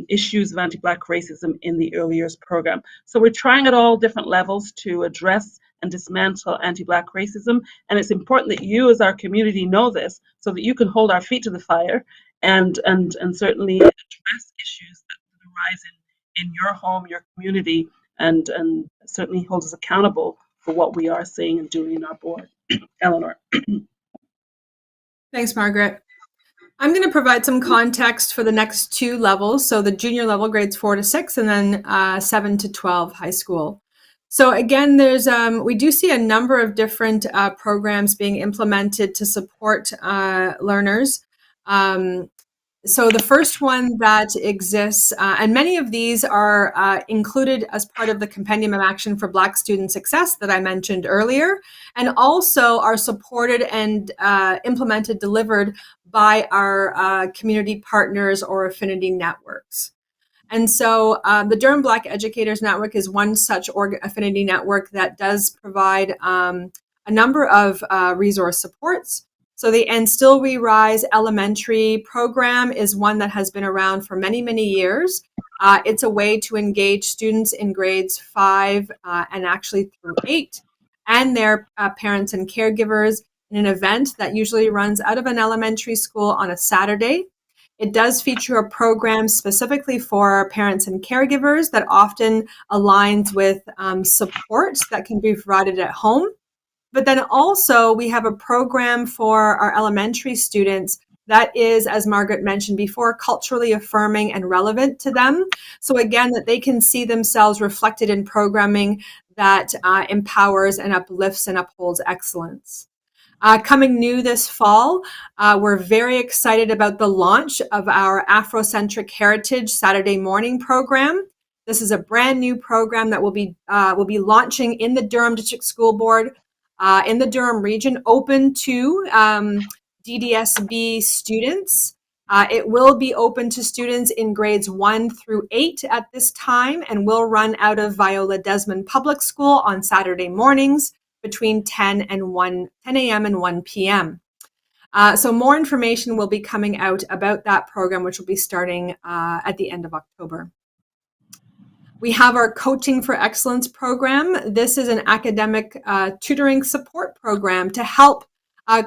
issues of anti-Black racism in the early years program. So we're trying at all different levels to address and dismantle anti-Black racism. And it's important that you as our community know this so that you can hold our feet to the fire and certainly address issues that arise in your home, your community, and certainly hold us accountable for what we are saying and doing in our board. Eleanor. Thanks, Margaret. I'm going to provide some context for the next two levels. So the junior level, grades 4 to 6, and then 7 to 12 high school. So again, there's we do see a number of different programs being implemented to support learners. So the first one that exists, and many of these are included as part of the Compendium of Action for Black Student Success that I mentioned earlier, and also are supported and implemented, delivered by our community partners or affinity networks. And so the Durham Black Educators Network is one such affinity network that does provide a number of resource supports. So the And Still We Rise elementary program is one that has been around for many, many years. It's a way to engage students in grades 5 and actually through 8 and their parents and caregivers in an event that usually runs out of an elementary school on a Saturday. It does feature a program specifically for parents and caregivers that often aligns with support that can be provided at home. But then also we have a program for our elementary students that is, as Margaret mentioned before, culturally affirming and relevant to them. So again, that they can see themselves reflected in programming that empowers and uplifts and upholds excellence. Coming new this fall, we're very excited about the launch of our Afrocentric Heritage Saturday morning program. This is a brand new program that will be launching in the Durham District School Board in the Durham region, open to DDSB students. It will be open to students in grades 1 through 8 at this time, and will run out of Viola Desmond Public School on Saturday mornings between 10 a.m. and 1 p.m. So more information will be coming out about that program, which will be starting at the end of October. We have our Coaching for Excellence program. This is an academic tutoring support program to help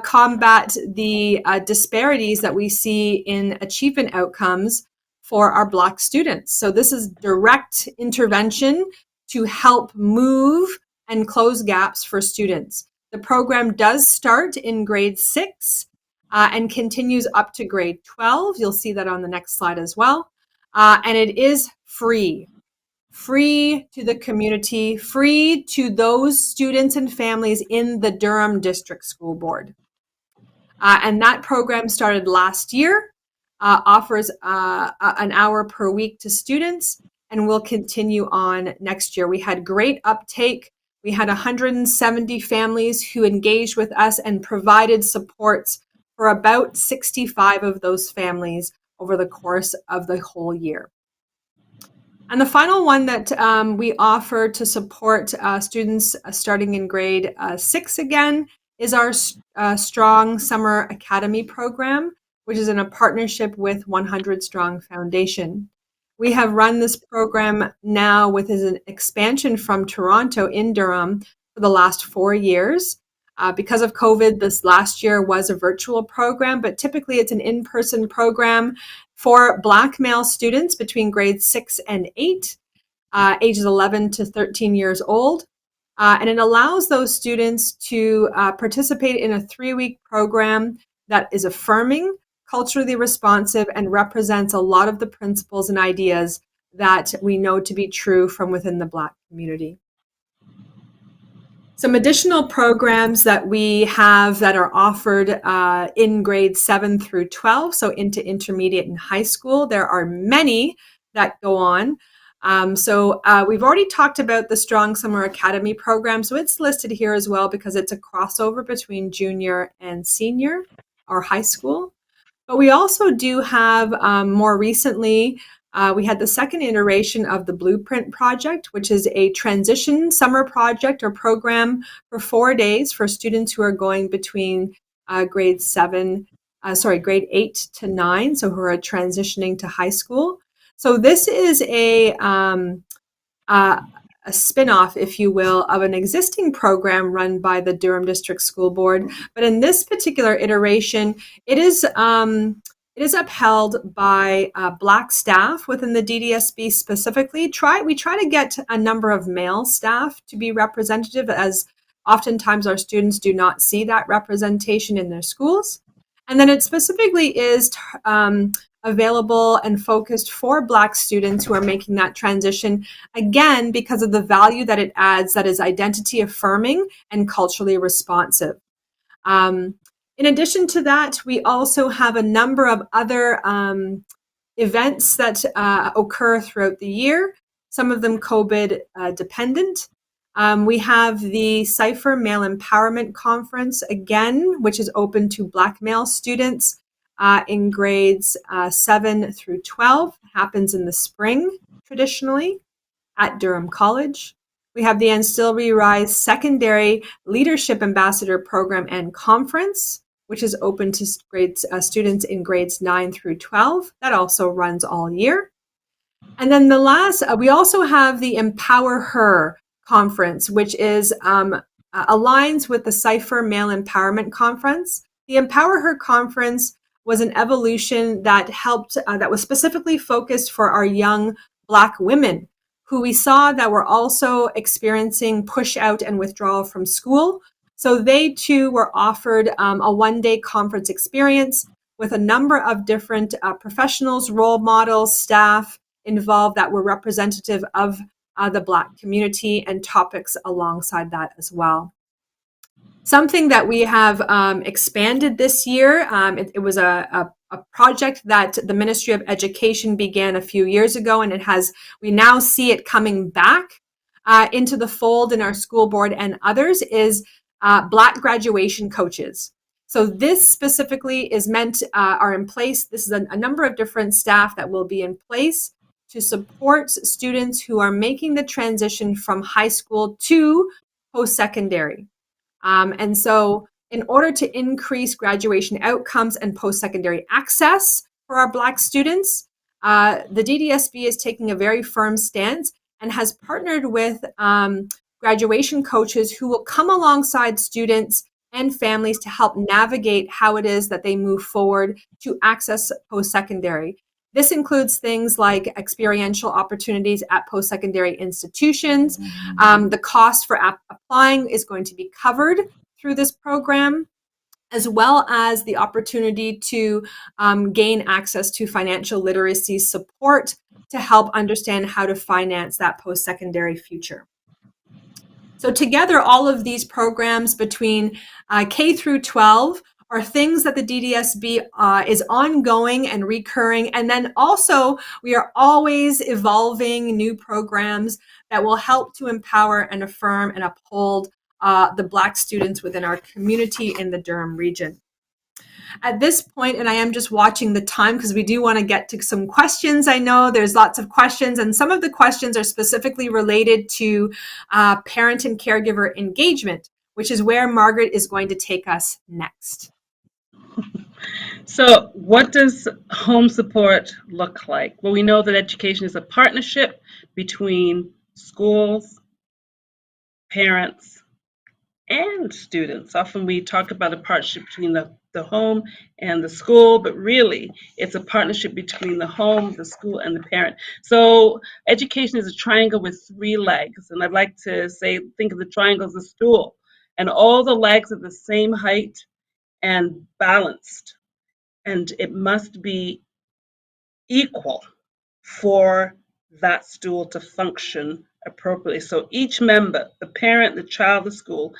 combat the disparities that we see in achievement outcomes for our Black students. So this is direct intervention to help move and close gaps for students. The program does start in grade 6 and continues up to grade 12. You'll see that on the next slide as well. And it is free to the community, free to those students and families in the Durham District School Board. And that program started last year, offers an hour per week to students, and will continue on next year. We had great uptake. We had 170 families who engaged with us and provided supports for about 65 of those families over the course of the whole year. And the final one that we offer to support students starting in grade 6 again is our Strong Summer Academy program, which is in a partnership with 100 Strong Foundation. We have run this program now with an expansion from Toronto in Durham for the last 4 years. Because of COVID, this last year was a virtual program, but typically it's an in-person program for Black male students between grades 6 and 8, ages 11 to 13 years old. And it allows those students to participate in a 3-week program that is affirming, culturally responsive, and represents a lot of the principles and ideas that we know to be true from within the Black community. Some additional programs that we have that are offered in grades 7 through 12, so into intermediate and high school. There are many that go on. We've already talked about the Strong Summer Academy program, so it's listed here as well because it's a crossover between junior and senior or high school. But we also do have more recently, we had the second iteration of the Blueprint Project, which is a transition summer project or program for 4 days for students who are going between grade 8 to 9, so who are transitioning to high school. So this is a spin-off, if you will, of an existing program run by the Durham District School Board. But in this particular iteration, it is upheld by Black staff within the DDSB specifically. We try to get a number of male staff to be representative, as oftentimes our students do not see that representation in their schools. And then it specifically is available and focused for Black students who are making that transition, again, because of the value that it adds, that is identity affirming and culturally responsive. In addition to that, we also have a number of other events that occur throughout the year, some of them COVID dependent. We have the Cypher Male Empowerment Conference, again, which is open to Black male students in grades 7 through 12. It happens in the spring, traditionally, at Durham College. We have the Ancillary Rise Secondary Leadership Ambassador Program and Conference, which is open to students in grades 9 through 12. That also runs all year. And then the last, we also have the Empower Her Conference, which is aligns with the Cypher Male Empowerment Conference. The Empower Her Conference was an evolution that helped, that was specifically focused for our young Black women, who we saw that were also experiencing push out and withdrawal from school. So they too were offered a one-day conference experience with a number of different professionals, role models, staff involved that were representative of the Black community, and topics alongside that as well. Something that we have expanded this year, it was a project that the Ministry of Education began a few years ago, and we now see it coming back into the fold in our school board and others, is Black graduation coaches. So this specifically is are in place. This is a number of different staff that will be in place to support students who are making the transition from high school to post-secondary. And so in order to increase graduation outcomes and post-secondary access for our Black students, the DDSB is taking a very firm stance and has partnered with graduation coaches who will come alongside students and families to help navigate how it is that they move forward to access post-secondary. This includes things like experiential opportunities at post-secondary institutions. The cost for applying is going to be covered through this program, as well as the opportunity to gain access to financial literacy support to help understand how to finance that post-secondary future. So together, all of these programs between K through 12 are things that the DDSB is ongoing and recurring. And then also, we are always evolving new programs that will help to empower and affirm and uphold the Black students within our community in the Durham region. At this point, and I am just watching the time because we do want to get to some questions. I know there's lots of questions, and some of the questions are specifically related to parent and caregiver engagement, which is where Margaret is going to take us next. So what does home support look like? Well, we know that education is a partnership between schools, parents, and students. Often we talk about a partnership between the home and the school, but really it's a partnership between the home, the school, and the parent. So education is a triangle with 3 legs, and I'd like to say, think of the triangle as a stool, and all the legs are the same height and balanced, and it must be equal for that stool to function appropriately. So each member, the parent, the child, the school,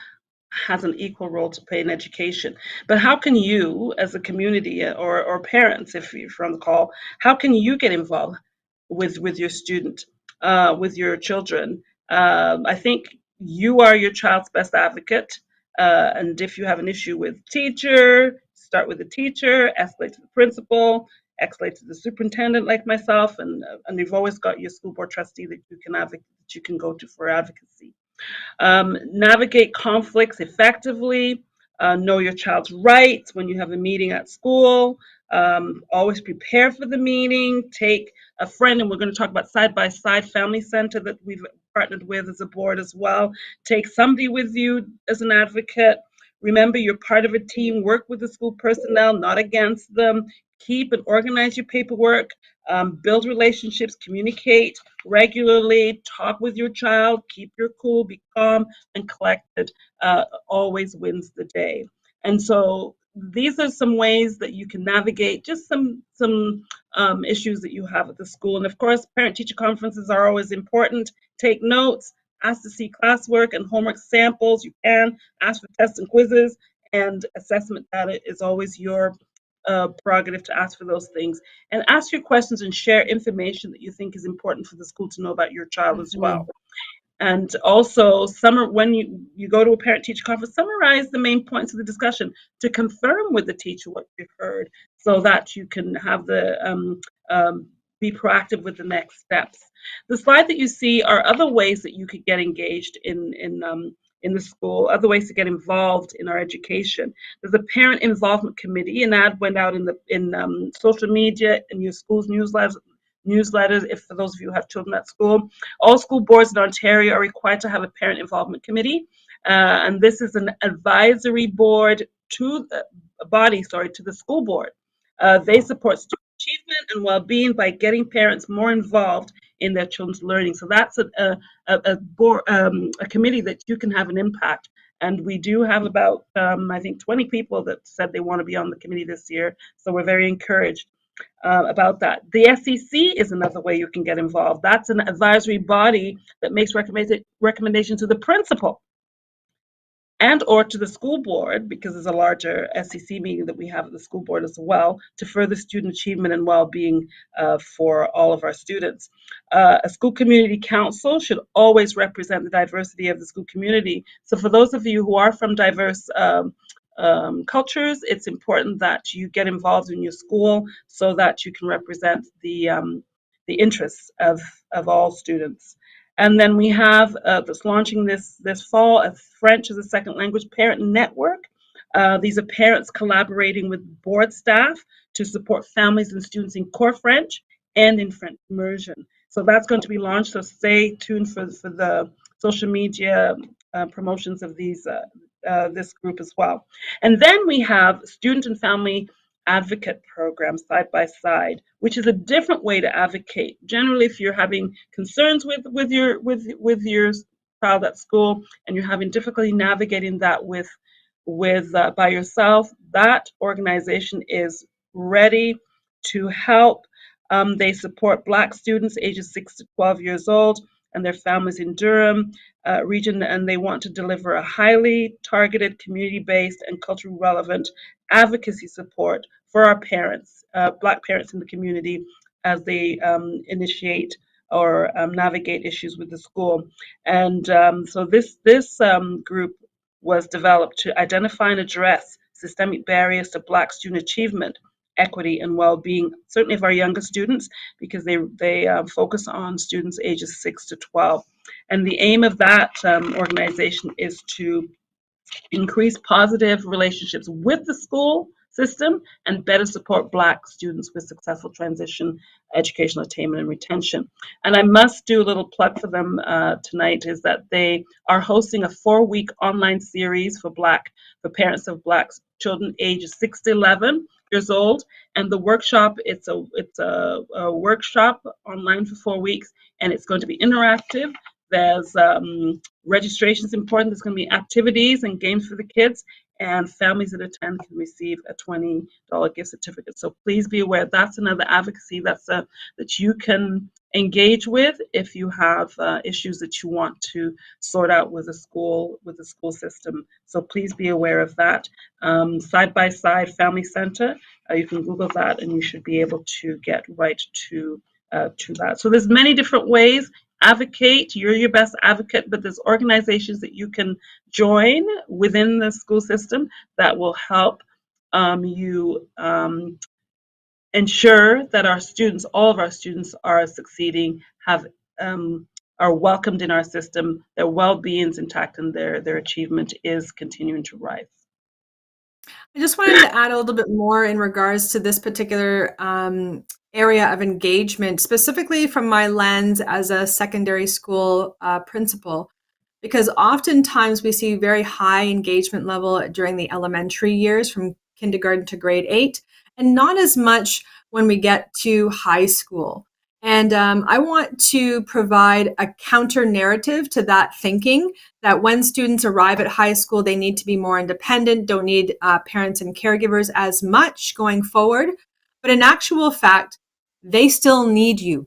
has an equal role to play in education. But how can you, as a community, or parents, if you're on the call, how can you get involved with your student, with your children? I think you are your child's best advocate. And if you have an issue with teacher, start with the teacher, escalate to the principal, escalate to the superintendent like myself, and you've always got your school board trustee that you can go to for advocacy. Navigate conflicts effectively, know your child's rights when you have a meeting at school, always prepare for the meeting, take a friend, and we're going to talk about side-by-side family center that we've partnered with as a board as well. Take somebody with you as an advocate. Remember, you're part of a team. Work with the school personnel, not against them. Keep and organize your paperwork. Build relationships, communicate regularly, talk with your child, keep your cool, be calm and collected, always wins the day. And so these are some ways that you can navigate just some issues that you have at the school. And of course, parent-teacher conferences are always important. Take notes, ask to see classwork and homework samples. You can ask for tests and quizzes, and assessment data is always your prerogative to ask for those things, and ask your questions and share information that you think is important for the school to know about your child as well. And also, when you go to a parent-teacher conference, summarize the main points of the discussion to confirm with the teacher what you've heard, so that you can have be proactive with the next steps. The slide that you see are other ways that you could get engaged in the school, other ways to get involved in our education. There's a parent involvement committee. An ad went out in social media and your school's newsletters. If for those of you who have children at school, all school boards in Ontario are required to have a parent involvement committee, and this is an advisory board to the school board. They support student achievement and well-being by getting parents more involved in their children's learning. So that's a committee that you can have an impact. And we do have about, I think, 20 people that said they want to be on the committee this year. So we're very encouraged about that. The SEC is another way you can get involved. That's an advisory body that makes recommendations to the principal and or to the school board, because there's a larger SEC meeting that we have at the school board as well, to further student achievement and well-being for all of our students. A school community council should always represent the diversity of the school community. So for those of you who are from diverse cultures, it's important that you get involved in your school so that you can represent the interests of all students. And then we have that's launching this fall a French as a second language parent network. These are parents collaborating with board staff to support families and students in core French and in French immersion. So that's going to be launched. So stay tuned for the social media promotions of this group as well. And then we have student and family advocate program side by side, which is a different way to advocate. Generally, if you're having concerns with your child at school and you're having difficulty navigating that with by yourself, that organization is ready to help. They support Black students ages 6 to 12 years old and their families in Durham region, and they want to deliver a highly targeted, community-based, and culturally relevant advocacy support for our parents, Black parents in the community, as they initiate or navigate issues with the school. And so this group was developed to identify and address systemic barriers to Black student achievement, equity, and well-being, certainly of our younger students, because they focus on students ages 6 to 12. And the aim of that organization is to increase positive relationships with the school system and better support Black students with successful transition, educational attainment, and retention. And I must do a little plug for them tonight, is that they are hosting a 4-week online series for parents of Black children ages 6 to 11 years old. And the workshop, it's a workshop online for 4 weeks, and it's going to be interactive. There's registration is important. There's going to be activities and games for the kids, and families that attend can receive a $20 gift certificate. So please be aware that's another advocacy that you can engage with if you have issues that you want to sort out with the school system. So please be aware of that. Side by Side Family Center. You can Google that, and you should be able to get right to that. So there's many different ways. Advocate, you're your best advocate, but there's organizations that you can join within the school system that will help you ensure that our students, all of our students, are succeeding, are welcomed in our system, their well-being is intact, and their achievement is continuing to rise. I just wanted to add a little bit more in regards to this particular area of engagement, specifically from my lens as a secondary school principal, because oftentimes we see very high engagement level during the elementary years from kindergarten to grade 8, and not as much when we get to high school. And I want to provide a counter narrative to that thinking that when students arrive at high school, they need to be more independent, don't need parents and caregivers as much going forward. But in actual fact, they still need you.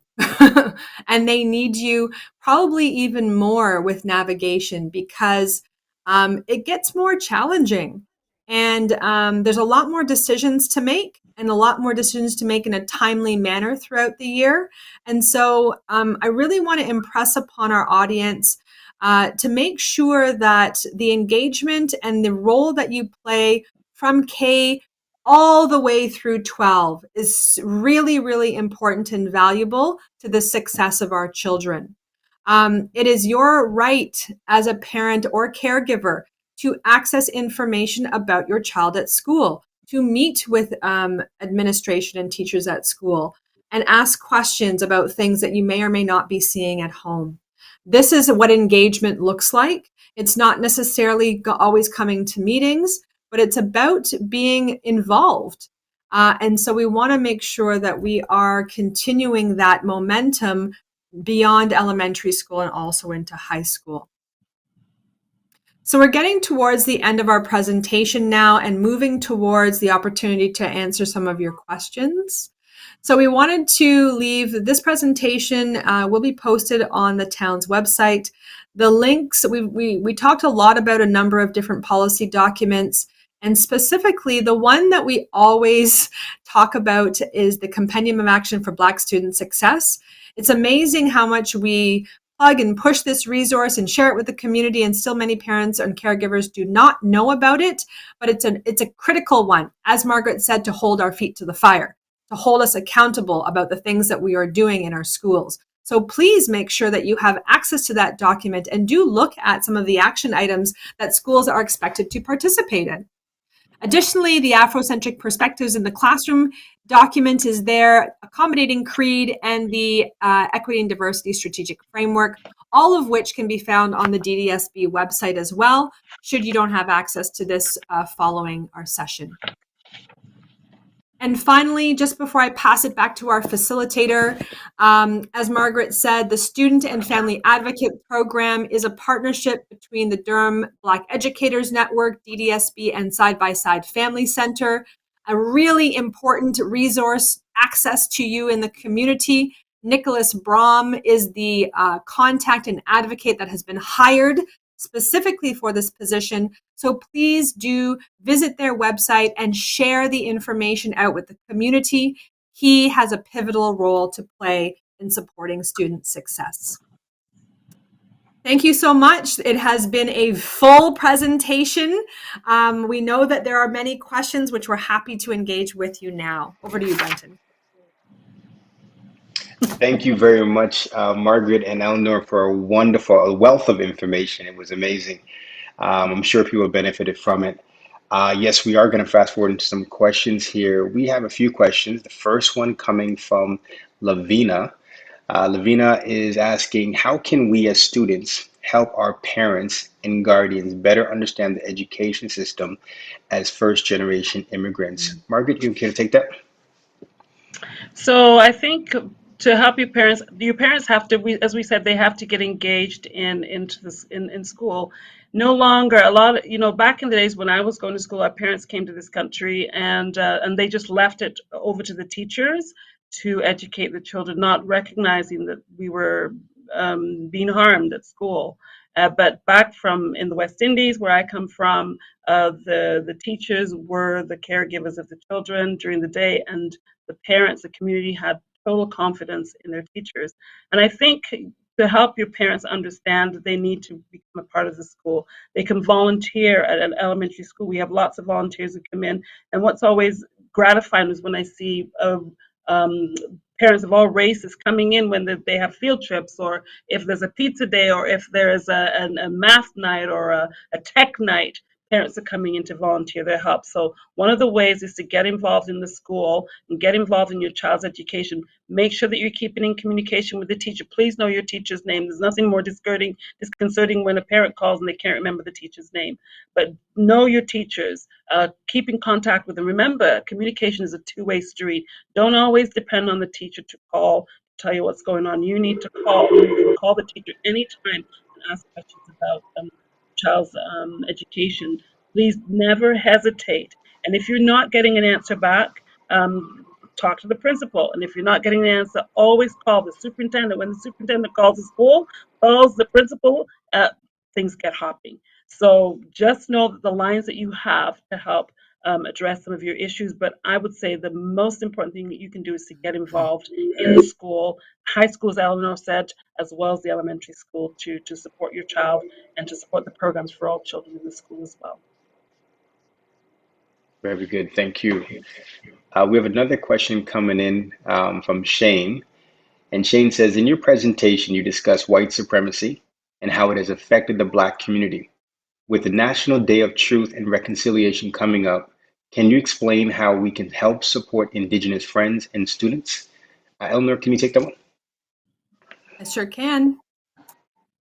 And they need you probably even more with navigation, because it gets more challenging. And there's a lot more decisions to make, and a lot more decisions to make in a timely manner throughout the year. And so I really want to impress upon our audience to make sure that the engagement and the role that you play from K all the way through 12 is really, really important and valuable to the success of our children. It is your right as a parent or caregiver to access information about your child at school, to meet with administration and teachers at school, and ask questions about things that you may or may not be seeing at home. This is what engagement looks like. It's not necessarily always coming to meetings, but it's about being involved. And so we want to make sure that we are continuing that momentum beyond elementary school and also into high school. So we're getting towards the end of our presentation now and moving towards the opportunity to answer some of your questions. So we wanted to leave this presentation will be posted on the town's website. The links, we talked a lot about a number of different policy documents, and specifically the one that we always talk about is the Compendium of Action for Black Student Success. It's amazing how much we plug and push this resource and share it with the community, and still many parents and caregivers do not know about it, but it's a critical one, as Margaret said, to hold our feet to the fire, to hold us accountable about the things that we are doing in our schools. So please make sure that you have access to that document and do look at some of the action items that schools are expected to participate in. Additionally, the Afrocentric Perspectives in the Classroom document is there, Accommodating Creed, and the Equity and Diversity Strategic Framework, all of which can be found on the DDSB website as well, should you don't have access to this following our session. And finally, just before I pass it back to our facilitator, as Margaret said, the Student and Family Advocate Program is a partnership between the Durham Black Educators Network, DDSB, and Side by Side Family Center. A really important resource access to you in the community. Nicholas Brom is the contact and advocate that has been hired specifically for this position. So please do visit their website and share the information out with the community. He has a pivotal role to play in supporting student success. Thank you so much. It has been a full presentation. We know that there are many questions, which we're happy to engage with you now. Over to you, Brenton. Thank you very much, Margaret and Eleanor, for a wealth of information. It was amazing. I'm sure people benefited from it. Yes, we are going to fast forward into some questions here. We have a few questions. The first one coming from Lavina. Lavina is asking, how can we as students help our parents and guardians better understand the education system as first-generation immigrants? Margaret, you can take that? So I think to help your parents have to, as we said, they have to get engaged into this in school. No longer a lot of, back in the days when I was going to school, our parents came to this country and they just left it over to the teachers to educate the children, not recognizing that we were being harmed at school. But back from in the West Indies, where I come from, the teachers were the caregivers of the children during the day, and the parents, the community had total confidence in their teachers. And I think to help your parents understand that they need to become a part of the school, they can volunteer at an elementary school. We have lots of volunteers who come in, and what's always gratifying is when I see parents of all races coming in when they have field trips, or if there's a pizza day, or if there's a math night or a tech night. Parents are coming in to volunteer their help. So one of the ways is to get involved in the school and get involved in your child's education. Make sure that you're keeping in communication with the teacher. Please know your teacher's name. There's nothing more disconcerting when a parent calls and they can't remember the teacher's name. But know your teachers. Keep in contact with them. Remember, communication is a two-way street. Don't always depend on the teacher to call to tell you what's going on. You need to call. You can call the teacher anytime and ask questions about child's education. Please never hesitate. And if you're not getting an answer back, talk to the principal. And if you're not getting an answer, always call the superintendent. When the superintendent calls the school, calls the principal, things get hopping. So just know that the lines that you have to help address some of your issues. But I would say the most important thing that you can do is to get involved in the school, high school, as Eleanor said, as well as the elementary school, to support your child and to support the programs for all children in the school as well. Very good. Thank you. We have another question coming in from Shane. And Shane says, in your presentation, you discuss white supremacy and how it has affected the Black community. With the National Day of Truth and Reconciliation coming up, can you explain how we can help support Indigenous friends and students? Eleanor, can you take that one? I sure can.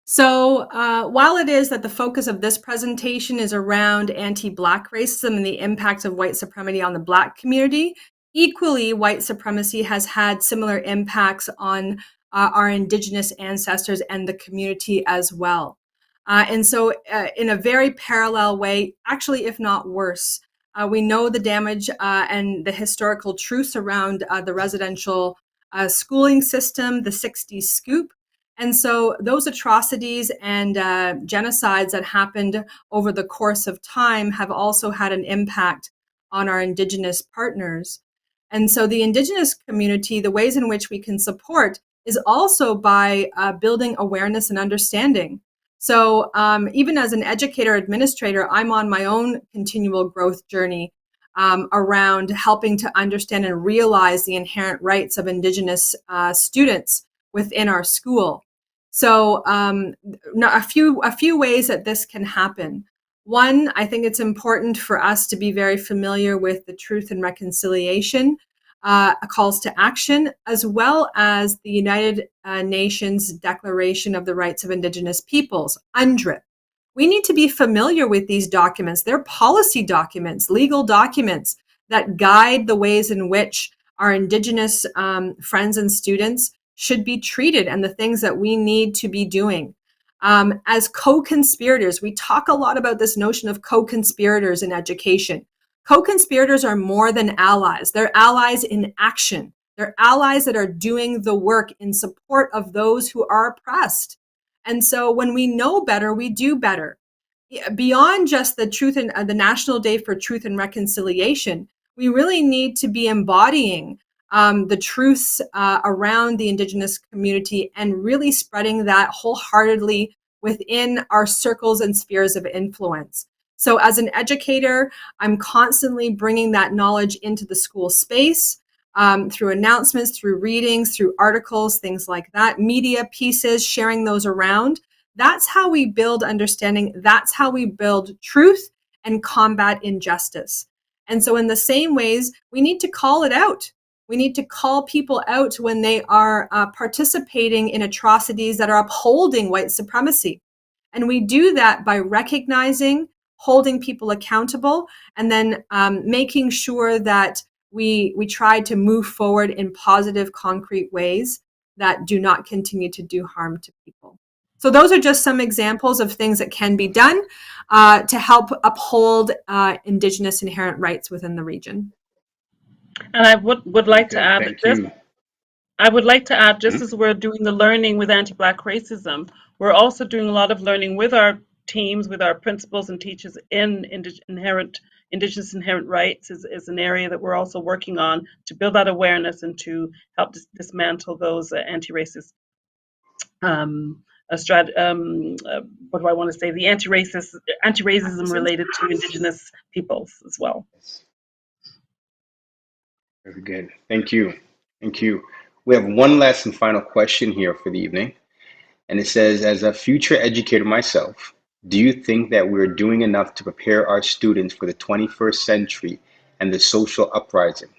So while it is that the focus of this presentation is around anti-Black racism and the impacts of white supremacy on the Black community, equally, white supremacy has had similar impacts on our Indigenous ancestors and the community as well. And so in a very parallel way, actually, if not worse, We know the damage and the historical truths around the residential schooling system, the 60s scoop. And so those atrocities and genocides that happened over the course of time have also had an impact on our Indigenous partners. And so the Indigenous community, the ways in which we can support is also by building awareness and understanding. So even as an educator administrator, I'm on my own continual growth journey around helping to understand and realize the inherent rights of Indigenous students within our school. So a few ways that this can happen. One, I think it's important for us to be very familiar with the Truth and Reconciliation calls to action, as well as the United Nations Declaration of the Rights of Indigenous Peoples, UNDRIP. We need to be familiar with these documents. They're policy documents, legal documents that guide the ways in which our Indigenous friends and students should be treated and the things that we need to be doing. As co-conspirators, we talk a lot about this notion of co-conspirators in education. Co-conspirators are more than allies. They're allies in action. They're allies that are doing the work in support of those who are oppressed. And so when we know better, we do better. Beyond just the truth and the National Day for Truth and Reconciliation, we really need to be embodying the truths around the Indigenous community and really spreading that wholeheartedly within our circles and spheres of influence. So as an educator, I'm constantly bringing that knowledge into the school space through announcements, through readings, through articles, things like that, media pieces, sharing those around. That's how we build understanding. That's how we build truth and combat injustice. And so in the same ways, we need to call it out. We need to call people out when they are participating in atrocities that are upholding white supremacy. And we do that by recognizing, holding people accountable, and then making sure that we try to move forward in positive, concrete ways that do not continue to do harm to people. So those are just some examples of things that can be done to help uphold Indigenous inherent rights within the region. And I would like to add Thank this. you. I would like to add, just Mhm. as we're doing the learning with anti-Black racism, we're also doing a lot of learning with our teams, with our principals and teachers in Indigenous inherent rights is an area that we're also working on to build that awareness and to help dismantle those anti-racist what do I want to say? The anti-racism related to Indigenous peoples as well. Very good. Thank you. Thank you. We have one last and final question here for the evening. And it says, as a future educator myself, do you think that we're doing enough to prepare our students for the 21st century and the social uprising?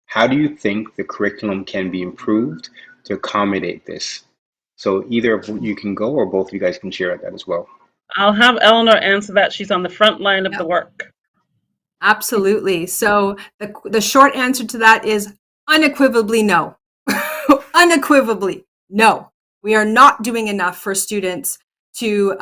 How do you think the curriculum can be improved to accommodate this? So either of you can go, or both of you guys can share that as well. I'll have Eleanor answer that. She's on the front line of the work. Absolutely. So the short answer to that is unequivocally no. Unequivocally no. We are not doing enough for students to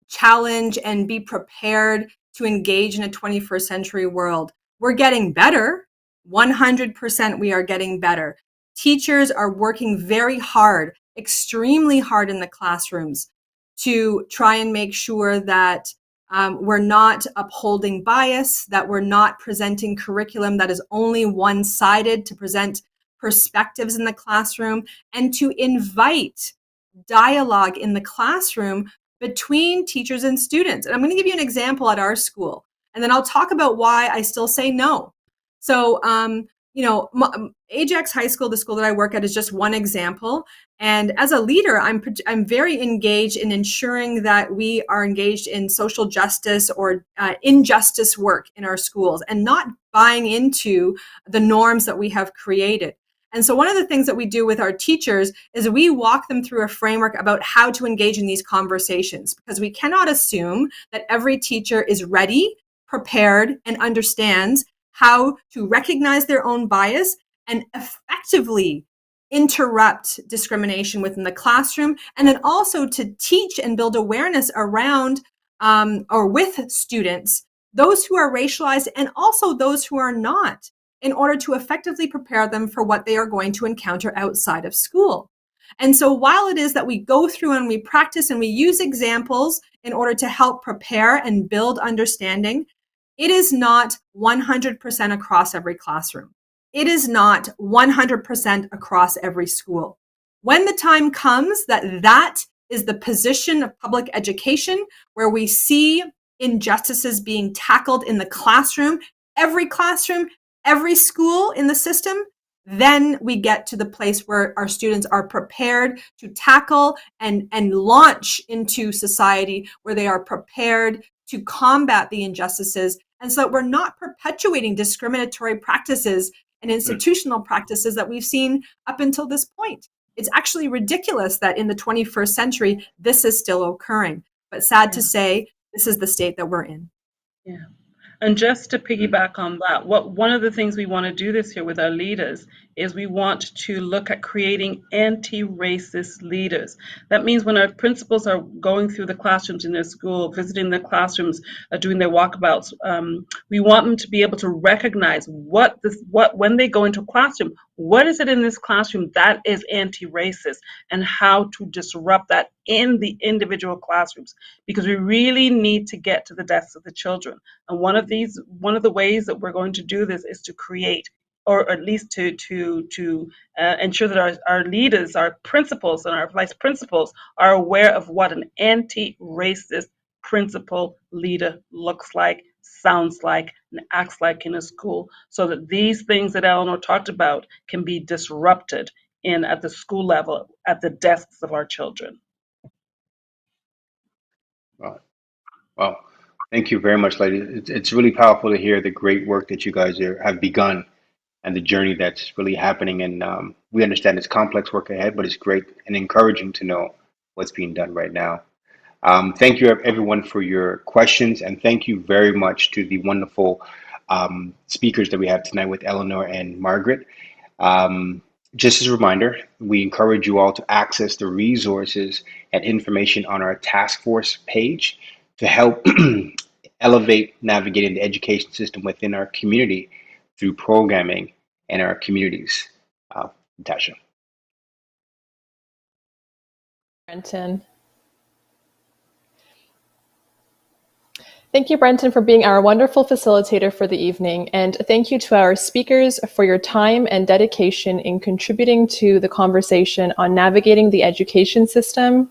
challenge and be prepared to engage in a 21st century world. We're getting better. 100% we are getting better. Teachers are working very hard, extremely hard in the classrooms to try and make sure that we're not upholding bias, that we're not presenting curriculum that is only one-sided, to present perspectives in the classroom, and to invite dialogue in the classroom between teachers and students. And I'm going to give you an example at our school, and then I'll talk about why I still say no. So, Ajax High School, the school that I work at, is just one example. And as a leader, I'm very engaged in ensuring that we are engaged in social justice or injustice work in our schools and not buying into the norms that we have created. And so one of the things that we do with our teachers is we walk them through a framework about how to engage in these conversations, because we cannot assume that every teacher is ready, prepared, and understands how to recognize their own bias and effectively interrupt discrimination within the classroom, and then also to teach and build awareness around or with students those who are racialized and also those who are not, in order to effectively prepare them for what they are going to encounter outside of school. And so while it is that we go through and we practice and we use examples in order to help prepare and build understanding, it is not 100% across every classroom. It is not 100% across every school. When the time comes that is the position of public education, where we see injustices being tackled in the classroom, every school in the system, then we get to the place where our students are prepared to tackle and launch into society, where they are prepared to combat the injustices, and so that we're not perpetuating discriminatory practices and institutional practices that we've seen up until this point. It's actually ridiculous that in the 21st century, this is still occurring. But sad to say, this is the state that we're in. Yeah. And just to piggyback on that, one of the things we want to do this year with our leaders is we want to look at creating anti-racist leaders. That means when our principals are going through the classrooms in their school, visiting the classrooms, doing their walkabouts, we want them to be able to recognize when they go into a classroom, what is it in this classroom that is anti-racist, and how to disrupt that in the individual classrooms, because we really need to get to the desks of the children. And one of the ways that we're going to do this is to create, or at least to ensure that our leaders, our principals, and our vice principals are aware of what an anti-racist principal leader looks like, sounds like, and acts like in a school, so that these things that Eleanor talked about can be disrupted at the school level, at the desks of our children. Well, thank you very much, ladies. It's really powerful to hear the great work that you guys have begun and the journey that's really happening. And we understand it's complex work ahead, but it's great and encouraging to know what's being done right now. Thank you, everyone, for your questions. And thank you very much to the wonderful speakers that we have tonight with Eleanor and Margaret. Just as a reminder, we encourage you all to access the resources and information on our task force page to help elevate navigating the education system within our community through programming and our communities. Natasha. Brenton. Thank you, Brenton, for being our wonderful facilitator for the evening. And thank you to our speakers for your time and dedication in contributing to the conversation on navigating the education system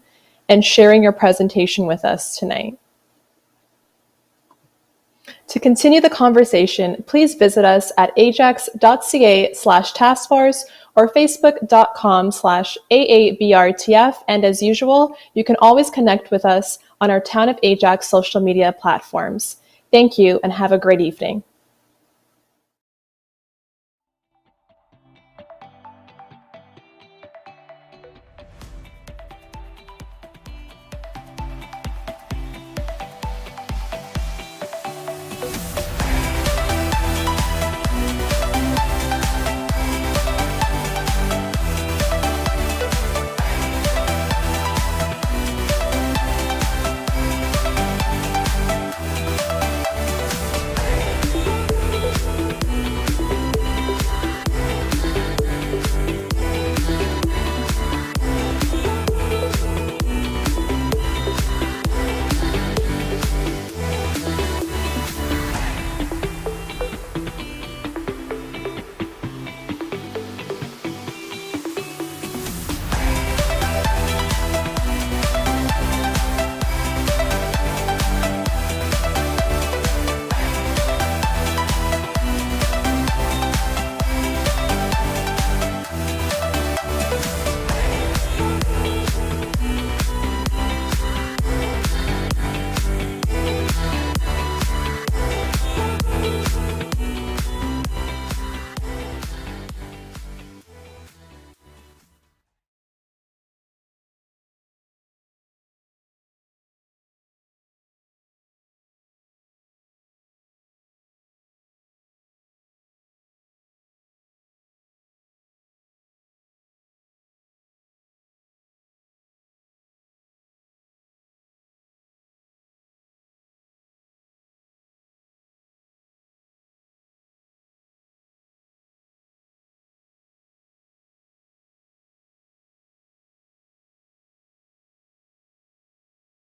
and sharing your presentation with us tonight. To continue the conversation, please visit us at ajax.ca/taskforce or facebook.com/AABRTF. And as usual, you can always connect with us on our Town of Ajax social media platforms. Thank you and have a great evening.